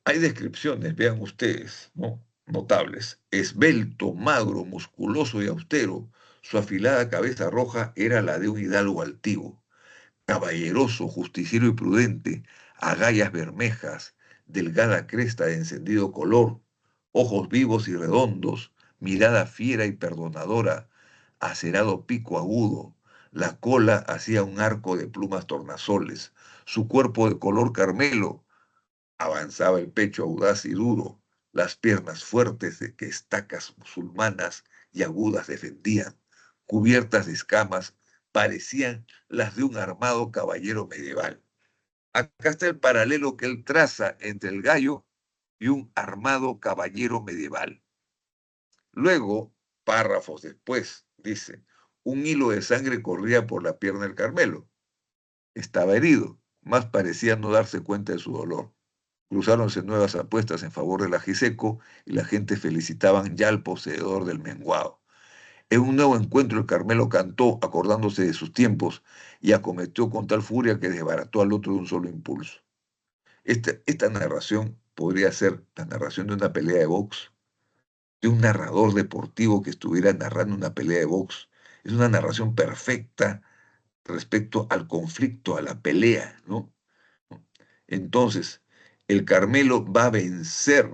Hay descripciones, vean ustedes, ¿no? Notables. Esbelto, magro, musculoso y austero, su afilada cabeza roja era la de un hidalgo altivo. Caballeroso, justiciero y prudente, agallas bermejas, delgada cresta de encendido color, ojos vivos y redondos, mirada fiera y perdonadora, acerado pico agudo, la cola hacía un arco de plumas tornasoles, su cuerpo de color carmelo, avanzaba el pecho audaz y duro, las piernas fuertes de que estacas musulmanas y agudas defendían, cubiertas de escamas, parecían las de un armado caballero medieval. Acá está el paralelo que él traza entre el gallo y un armado caballero medieval. Luego, párrafos después, dice, un hilo de sangre corría por la pierna del Carmelo. Estaba herido, más parecía no darse cuenta de su dolor. Cruzáronse nuevas apuestas en favor del ajiseco y la gente felicitaban ya al poseedor del menguado. En un nuevo encuentro el Carmelo cantó acordándose de sus tiempos y acometió con tal furia que desbarató al otro de un solo impulso. Esta narración podría ser la narración de una pelea de box, de un narrador deportivo que estuviera narrando una pelea de box. Es una narración perfecta respecto al conflicto, a la pelea, ¿no? Entonces, el Carmelo va a vencer,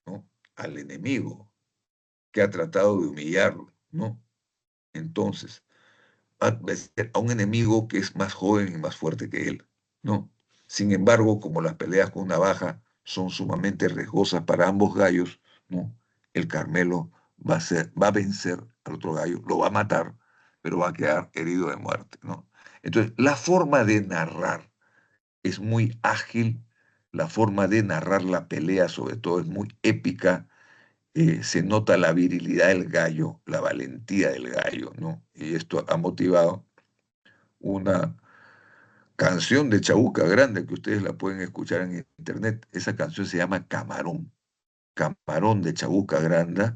¿no?, al enemigo que ha tratado de humillarlo, ¿no? Entonces, va a vencer a un enemigo que es más joven y más fuerte que él, ¿no? Sin embargo, como las peleas con navaja son sumamente riesgosas para ambos gallos, ¿no? El Carmelo va a vencer al otro gallo, lo va a matar, pero va a quedar herido de muerte, ¿no? Entonces, la forma de narrar es muy ágil, la forma de narrar la pelea sobre todo es muy épica, se nota la virilidad del gallo, la valentía del gallo, ¿no? Y esto ha motivado una canción de Chabuca Grande que ustedes la pueden escuchar en internet. Esa canción se llama Camarón, Camarón de Chabuca Grande.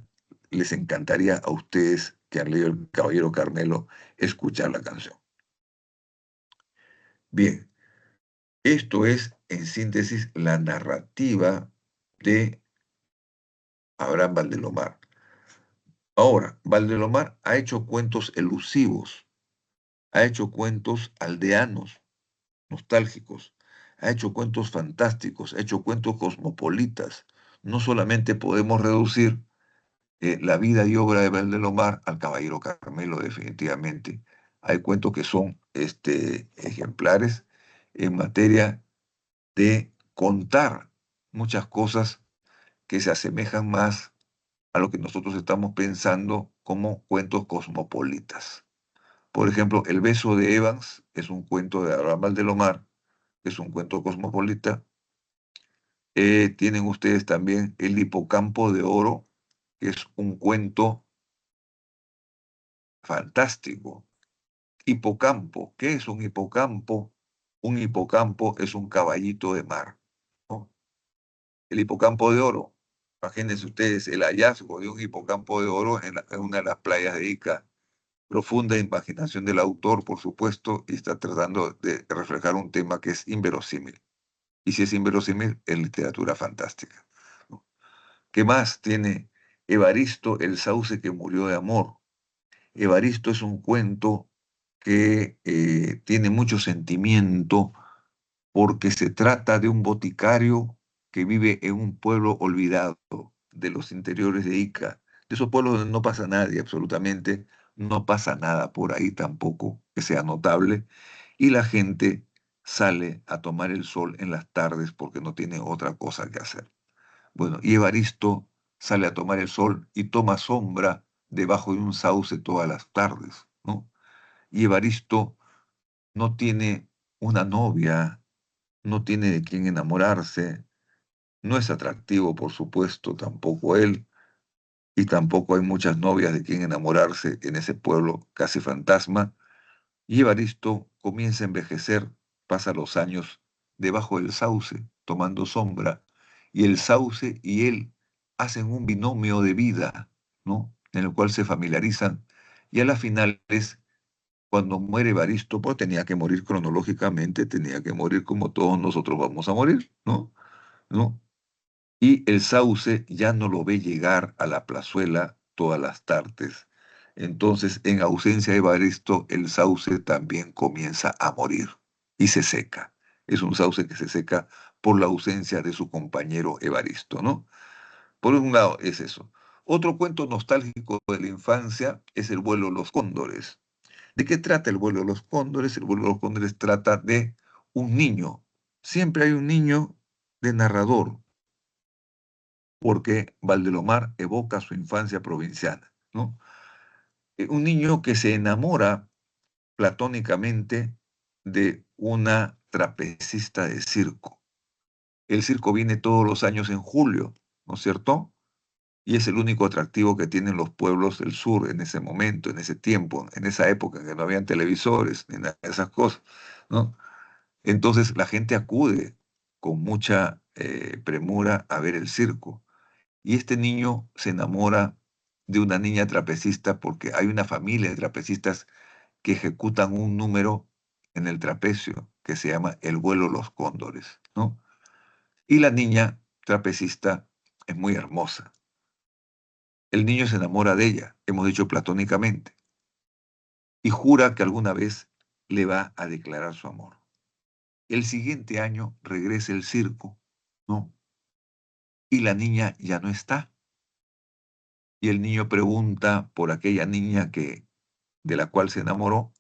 Les encantaría a ustedes que han leído El Caballero Carmelo escuchar la canción. Bien, esto es, en síntesis, la narrativa de Abraham Valdelomar. Ahora, Valdelomar ha hecho cuentos elusivos, ha hecho cuentos aldeanos, nostálgicos, ha hecho cuentos fantásticos, ha hecho cuentos cosmopolitas. No solamente podemos reducir la vida y obra de Valdelomar al Caballero Carmelo, definitivamente. Hay cuentos que son ejemplares en materia de contar muchas cosas que se asemejan más a lo que nosotros estamos pensando como cuentos cosmopolitas. Por ejemplo, El beso de Evans es un cuento de Abraham Valdelomar, es un cuento cosmopolita. Tienen ustedes también El hipocampo de oro, que es un cuento fantástico. Hipocampo, ¿qué es un hipocampo? Un hipocampo es un caballito de mar, ¿no? El hipocampo de oro, imagínense ustedes el hallazgo de un hipocampo de oro en una de las playas de Ica. Profunda imaginación del autor, por supuesto, y está tratando de reflejar un tema que es inverosímil. Y si es inverosímil, es literatura fantástica, ¿no? ¿Qué más tiene Evaristo, el sauce que murió de amor? Evaristo es un cuento que tiene mucho sentimiento porque se trata de un boticario que vive en un pueblo olvidado de los interiores de Ica, de esos pueblos donde no pasa nadie absolutamente, no pasa nada por ahí tampoco que sea notable, y la gente sale a tomar el sol en las tardes porque no tiene otra cosa que hacer. Bueno, y Evaristo sale a tomar el sol y toma sombra debajo de un sauce todas las tardes, ¿no? Y Evaristo no tiene una novia, no tiene de quién enamorarse, no es atractivo, por supuesto, tampoco él, y tampoco hay muchas novias de quien enamorarse en ese pueblo casi fantasma, y Evaristo comienza a envejecer, pasa los años debajo del sauce, tomando sombra, y el sauce y él hacen un binomio de vida, ¿no? En el cual se familiarizan, y a las finales, cuando muere Evaristo, pues tenía que morir cronológicamente, tenía que morir como todos nosotros vamos a morir, ¿no? ¿No? Y el sauce ya no lo ve llegar a la plazuela todas las tardes. Entonces, en ausencia de Evaristo, el sauce también comienza a morir y se seca. Es un sauce que se seca por la ausencia de su compañero Evaristo, ¿no? Por un lado es eso. Otro cuento nostálgico de la infancia es El vuelo de los cóndores. ¿De qué trata El vuelo de los cóndores? El vuelo de los cóndores trata de un niño. Siempre hay un niño de narrador, porque Valdelomar evoca su infancia provinciana, ¿no? Un niño que se enamora platónicamente de una trapecista de circo. El circo viene todos los años en julio, ¿no es cierto? Y es el único atractivo que tienen los pueblos del sur en ese momento, en ese tiempo, en esa época en que no habían televisores ni nada de esas cosas, ¿no? Entonces la gente acude con mucha premura a ver el circo. Y este niño se enamora de una niña trapecista porque hay una familia de trapecistas que ejecutan un número en el trapecio que se llama El vuelo de los cóndores, ¿no? Y la niña trapecista es muy hermosa. El niño se enamora de ella, hemos dicho platónicamente, y jura que alguna vez le va a declarar su amor. El siguiente año regresa el circo, ¿no? Y la niña ya no está. Y el niño pregunta por aquella niña de la cual se enamoró,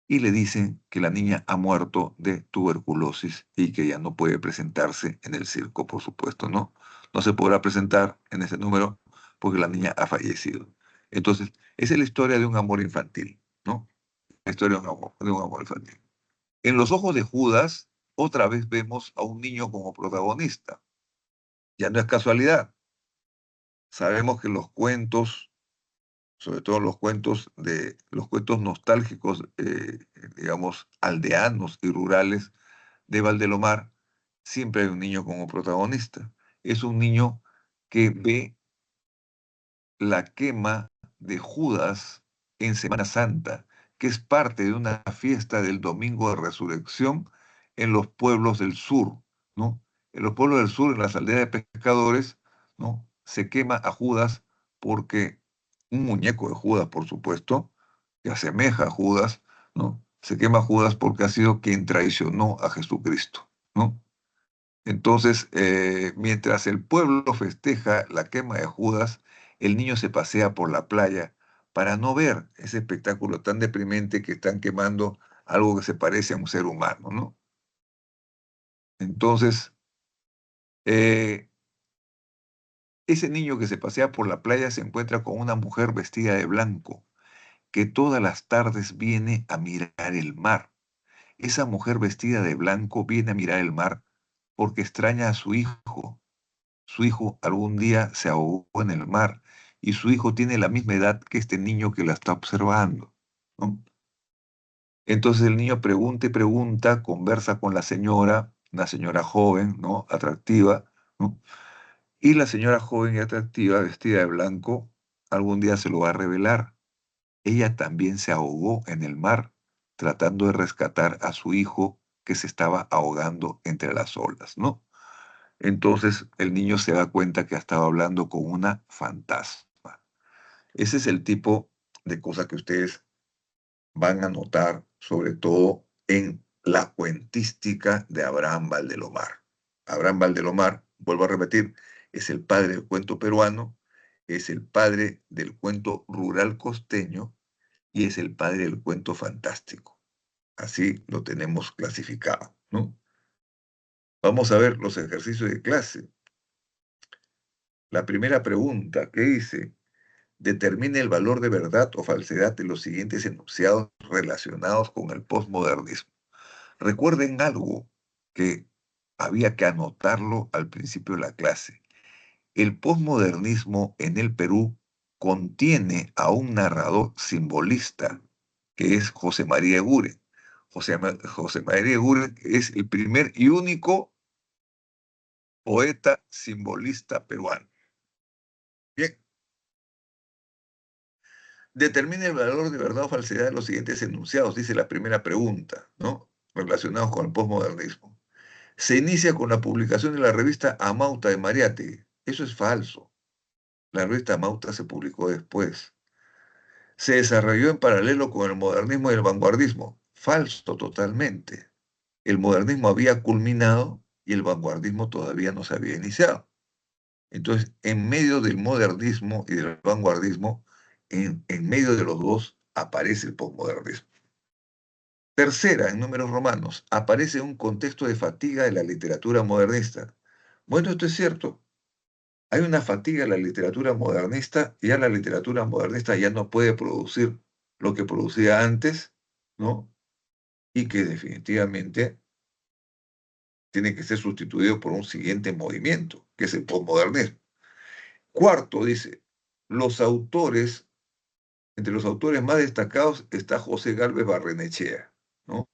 y le dicen que la niña ha muerto de tuberculosis y que ya no puede presentarse en el circo, por supuesto, ¿no? No se podrá presentar en ese número porque la niña ha fallecido. Entonces, esa es la historia de un amor infantil, ¿no? La historia de un amor infantil. En Los ojos de Judas, otra vez vemos a un niño como protagonista. Ya no es casualidad. Sabemos que los cuentos, sobre todo los cuentos nostálgicos, digamos, aldeanos y rurales de Valdelomar, siempre hay un niño como protagonista. Es un niño que ve la quema de Judas en Semana Santa, que es parte de una fiesta del Domingo de Resurrección en los pueblos del sur, ¿no? En los pueblos del sur, en las aldeas de pescadores, ¿no? Se quema a Judas porque un muñeco de Judas, por supuesto, que asemeja a Judas, ¿no? Se quema a Judas porque ha sido quien traicionó a Jesucristo, ¿no? Entonces, mientras el pueblo festeja la quema de Judas, el niño se pasea por la playa para no ver ese espectáculo tan deprimente que están quemando algo que se parece a un ser humano, ¿no? Entonces, eh, ese niño que se pasea por la playa se encuentra con una mujer vestida de blanco, que todas las tardes viene a mirar el mar. Esa mujer vestida de blanco viene a mirar el mar porque extraña a su hijo. Su hijo algún día se ahogó en el mar y su hijo tiene la misma edad que este niño que la está observando, ¿no? Entonces el niño pregunta y pregunta, conversa con la señora, una señora joven, ¿no? Atractiva, ¿no? Y la señora joven y atractiva, vestida de blanco, algún día se lo va a revelar. Ella también se ahogó en el mar, tratando de rescatar a su hijo que se estaba ahogando entre las olas, ¿no? Entonces el niño se da cuenta que ha estado hablando con una fantasma. Ese es el tipo de cosas que ustedes van a notar, sobre todo en la cuentística de Abraham Valdelomar. Abraham Valdelomar, vuelvo a repetir, es el padre del cuento peruano, es el padre del cuento rural costeño y es el padre del cuento fantástico. Así lo tenemos clasificado. ¿no? Vamos a ver los ejercicios de clase. La primera pregunta, ¿qué dice? Determine el valor de verdad o falsedad de los siguientes enunciados relacionados con el posmodernismo. Recuerden algo que había que anotarlo al principio de la clase. El posmodernismo en el Perú contiene a un narrador simbolista, que es José María Eguren. José María Eguren es el primer y único poeta simbolista peruano. Bien, determine el valor de verdad o falsedad de los siguientes enunciados, dice la primera pregunta, ¿no? Relacionados con el posmodernismo. Se inicia con la publicación de la revista Amauta de Mariátegui. Eso es falso. La revista Amauta se publicó después. Se desarrolló en paralelo con el modernismo y el vanguardismo. Falso totalmente. El modernismo había culminado y el vanguardismo todavía no se había iniciado. Entonces, en medio del modernismo y del vanguardismo, en medio de los dos, aparece el posmodernismo. Tercera, en números romanos, aparece un contexto de fatiga de la literatura modernista. Bueno, esto es cierto. Hay una fatiga en la literatura modernista y ya la literatura modernista ya no puede producir lo que producía antes, ¿no? Y que definitivamente tiene que ser sustituido por un siguiente movimiento, que es el posmodernismo. Cuarto, dice, los autores, entre los autores más destacados está José Gálvez Barrenechea, ¿no?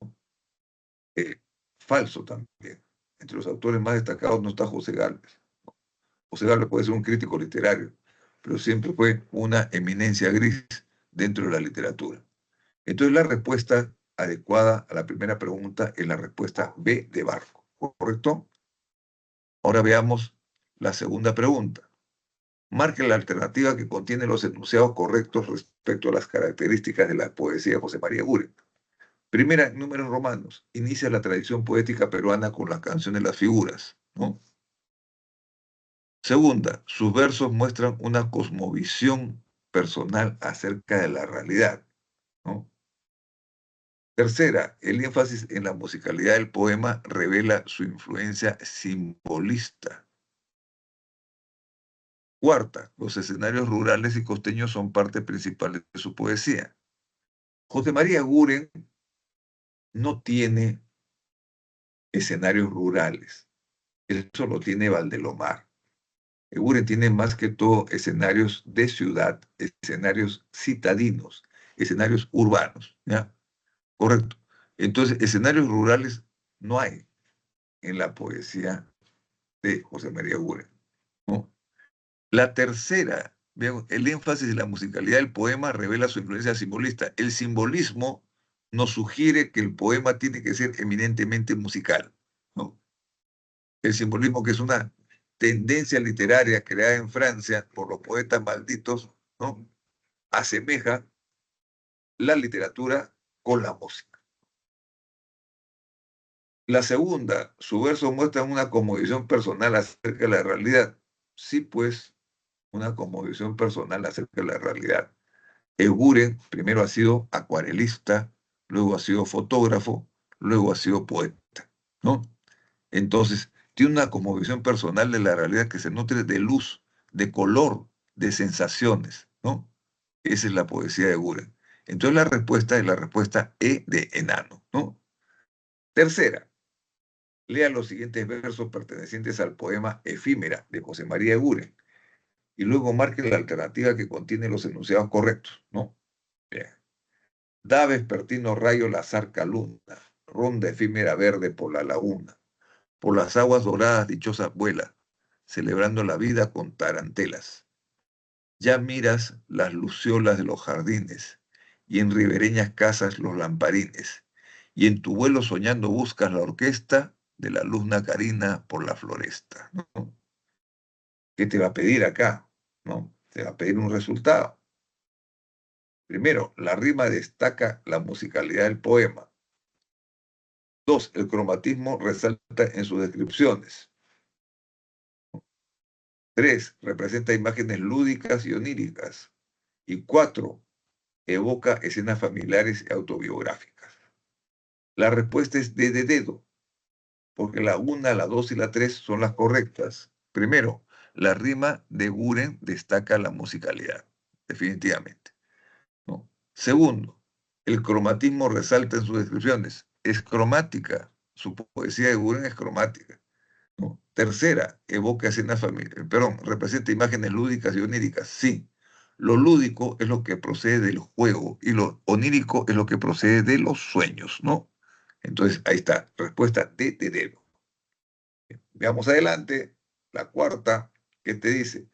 Eh, Falso también. Entre los autores más destacados no está José Gálvez. José Gálvez puede ser un crítico literario, pero siempre fue una eminencia gris dentro de la literatura. Entonces la respuesta adecuada a la primera pregunta es la respuesta B de Barco, ¿correcto? Ahora veamos la segunda pregunta. Marque la alternativa que contiene los enunciados correctos respecto a las características de la poesía de José María Eguren. Primera, en números romanos, inicia la tradición poética peruana con la canción de las figuras, ¿no? Segunda, sus versos muestran una cosmovisión personal acerca de la realidad, ¿no? Tercera, el énfasis en la musicalidad del poema revela su influencia simbolista. Cuarta, los escenarios rurales y costeños son parte principal de su poesía. José María Eguren no tiene escenarios rurales, eso lo tiene Valdelomar. Eguren tiene más que todo escenarios de ciudad, escenarios citadinos, escenarios urbanos, ¿ya? Correcto. Entonces, escenarios rurales no hay en la poesía de José María Eguren, ¿no? La tercera, el énfasis de la musicalidad del poema revela su influencia simbolista. El simbolismo nos sugiere que el poema tiene que ser eminentemente musical, ¿no? El simbolismo, que es una tendencia literaria creada en Francia por los poetas malditos, ¿no? Asemeja la literatura con la música. La segunda, su verso muestra una conmovisión personal acerca de la realidad. Sí, pues, una conmovisión personal acerca de la realidad. Eguren primero ha sido acuarelista, luego ha sido fotógrafo, luego ha sido poeta, ¿no? Entonces, tiene una cosmovisión personal de la realidad que se nutre de luz, de color, de sensaciones, ¿no? Esa es la poesía de Eguren. Entonces la respuesta es la respuesta E de enano, ¿no? Tercera, lea los siguientes versos pertenecientes al poema Efímera de José María Eguren y luego marque la alternativa que contiene los enunciados correctos, ¿no? Bien. Da vespertino rayo la zarca luna, ronda efímera verde por la laguna, por las aguas doradas dichosa vuela, celebrando la vida con tarantelas. Ya miras las luciolas de los jardines, y en ribereñas casas los lamparines, y en tu vuelo soñando buscas la orquesta de la luz nacarina por la floresta, ¿no? ¿Qué te va a pedir acá? ¿No? Te va a pedir un resultado. Primero, la rima destaca la musicalidad del poema. Dos, el cromatismo resalta en sus descripciones. Tres, representa imágenes lúdicas y oníricas. Y cuatro, evoca escenas familiares y autobiográficas. La respuesta es D de dedo. porque la 1, la 2 y la 3 son las correctas. Primero, la rima de Guren destaca la musicalidad, definitivamente, ¿no? Segundo, el cromatismo resalta en sus descripciones. Es cromática. Su poesía de Guren es cromática, ¿no? Tercera, evoca escenas familiares, perdón, representa imágenes lúdicas y oníricas. Sí, lo lúdico es lo que procede del juego y lo onírico es lo que procede de los sueños, ¿no? Entonces, ahí está, respuesta de Terero. Veamos adelante, la cuarta, que te dice,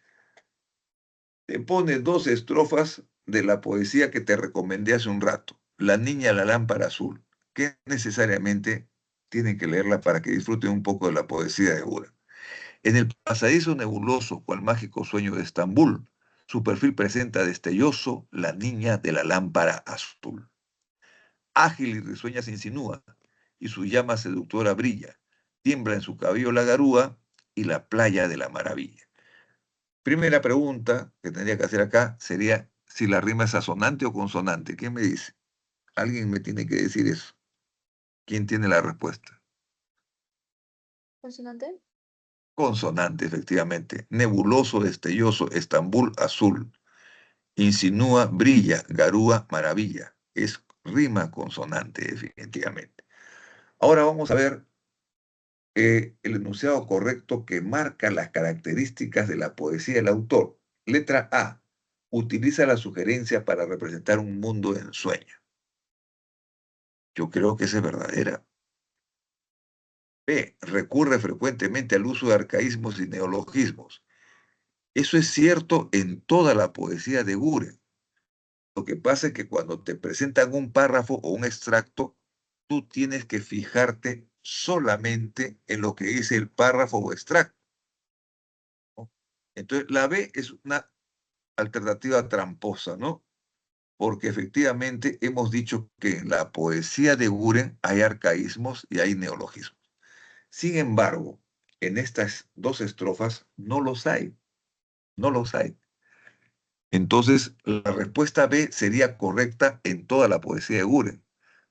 te pone dos estrofas de la poesía que te recomendé hace un rato, La niña la lámpara azul, que necesariamente tienen que leerla para que disfruten un poco de la poesía de Ura. En el pasadizo nebuloso, cual mágico sueño de Estambul, su perfil presenta destelloso la niña de la lámpara azul. Ágil y risueña se insinúa, y su llama seductora brilla. Tiembla en su cabello la garúa y la playa de la maravilla. Primera pregunta que tendría que hacer acá sería si la rima es asonante o consonante. ¿Quién me dice? Alguien me tiene que decir eso. ¿Quién tiene la respuesta? ¿Consonante? Consonante, efectivamente. Nebuloso, destelloso, Estambul azul. Insinúa, brilla, garúa, maravilla. Es rima consonante, definitivamente. Ahora vamos a ver el enunciado correcto que marca las características de la poesía del autor. Letra A. Utiliza la sugerencia para representar un mundo de ensueño. Yo creo que esa es verdadera. B. Recurre frecuentemente al uso de arcaísmos y neologismos. Eso es cierto en toda la poesía de Guren. Lo que pasa es que cuando te presentan un párrafo o un extracto, tú tienes que fijarte solamente en lo que dice el párrafo o extracto, ¿no? Entonces, la B es una alternativa tramposa, ¿no? Porque efectivamente hemos dicho que en la poesía de Guren hay arcaísmos y hay neologismos. Sin embargo, en estas dos estrofas no los hay, no los hay. Entonces, la respuesta B sería correcta en toda la poesía de Guren.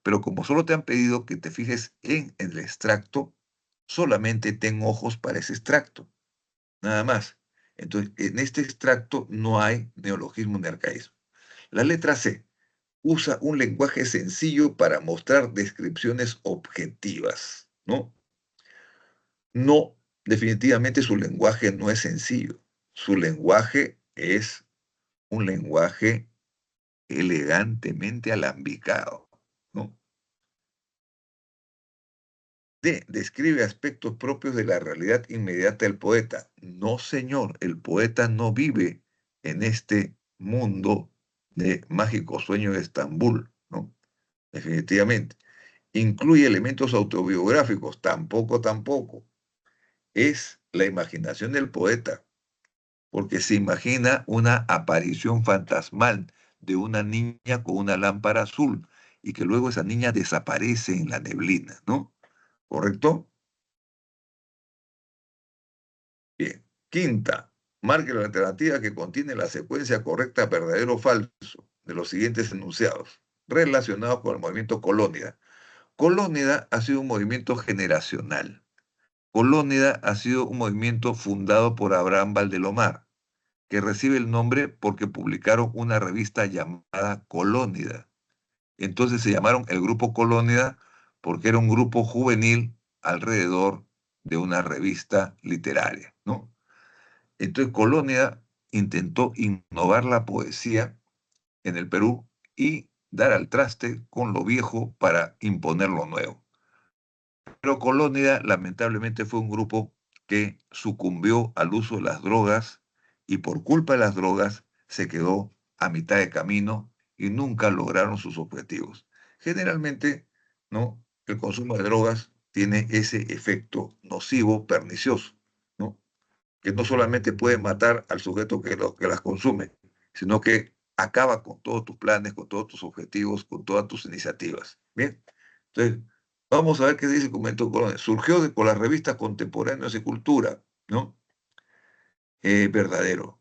Pero como solo te han pedido que te fijes en el extracto, solamente ten ojos para ese extracto, nada más. Entonces, en este extracto no hay neologismo ni arcaísmo. La letra C usa un lenguaje sencillo para mostrar descripciones objetivas, ¿no? No, definitivamente su lenguaje no es sencillo. Su lenguaje es un lenguaje elegantemente alambicado, ¿no? D. Describe aspectos propios de la realidad inmediata del poeta. No, señor, el poeta no vive en este mundo de mágico sueño de Estambul, ¿no? Definitivamente. Incluye elementos autobiográficos. Tampoco, tampoco. Es la imaginación del poeta, porque se imagina una aparición fantasmal de una niña con una lámpara azul y que luego esa niña desaparece en la neblina, ¿no? ¿Correcto? Bien. Quinta, marque la alternativa que contiene la secuencia correcta verdadero o falso de los siguientes enunciados relacionados con el movimiento Colónida. Colónida ha sido un movimiento generacional. Colónida ha sido un movimiento fundado por Abraham Valdelomar, que recibe el nombre porque publicaron una revista llamada Colónida. Entonces se llamaron el Grupo Colónida porque era un grupo juvenil alrededor de una revista literaria, ¿no? Entonces Colónida intentó innovar la poesía en el Perú y dar al traste con lo viejo para imponer lo nuevo. Pero Colónida lamentablemente fue un grupo que sucumbió al uso de las drogas y por culpa de las drogas se quedó a mitad de camino y nunca lograron sus objetivos. Generalmente, ¿no? El consumo de drogas tiene ese efecto nocivo, pernicioso, ¿no? Que no solamente puede matar al sujeto que las consume, sino que acaba con todos tus planes, con todos tus objetivos, con todas tus iniciativas. Bien, entonces vamos a ver qué dice el documento Colón. Surgió con las revistas Contemporáneos y Cultura, ¿no? Verdadero.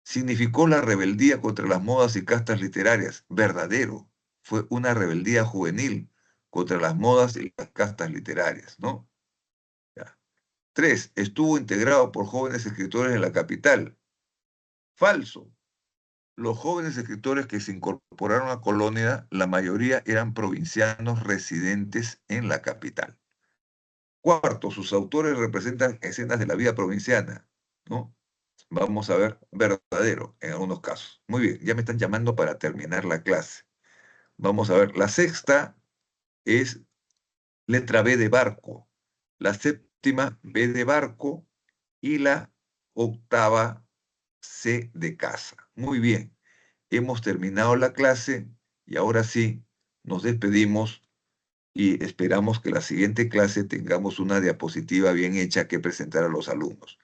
Significó la rebeldía contra las modas y castas literarias. Verdadero. Fue una rebeldía juvenil contra las modas y las castas literarias, ¿no? Ya. 3. Estuvo integrado por jóvenes escritores en la capital. Falso. Los jóvenes escritores que se incorporaron a Colonia, la mayoría eran provincianos residentes en la capital. 4. Sus autores representan escenas de la vida provinciana, ¿no? Vamos a ver verdadero en algunos casos. Muy bien, ya me están llamando para terminar la clase. Vamos a ver, la sexta es letra B de barco, la séptima B de barco y la octava C de casa. Muy bien, hemos terminado la clase y ahora sí nos despedimos y esperamos que la siguiente clase tengamos una diapositiva bien hecha que presentar a los alumnos.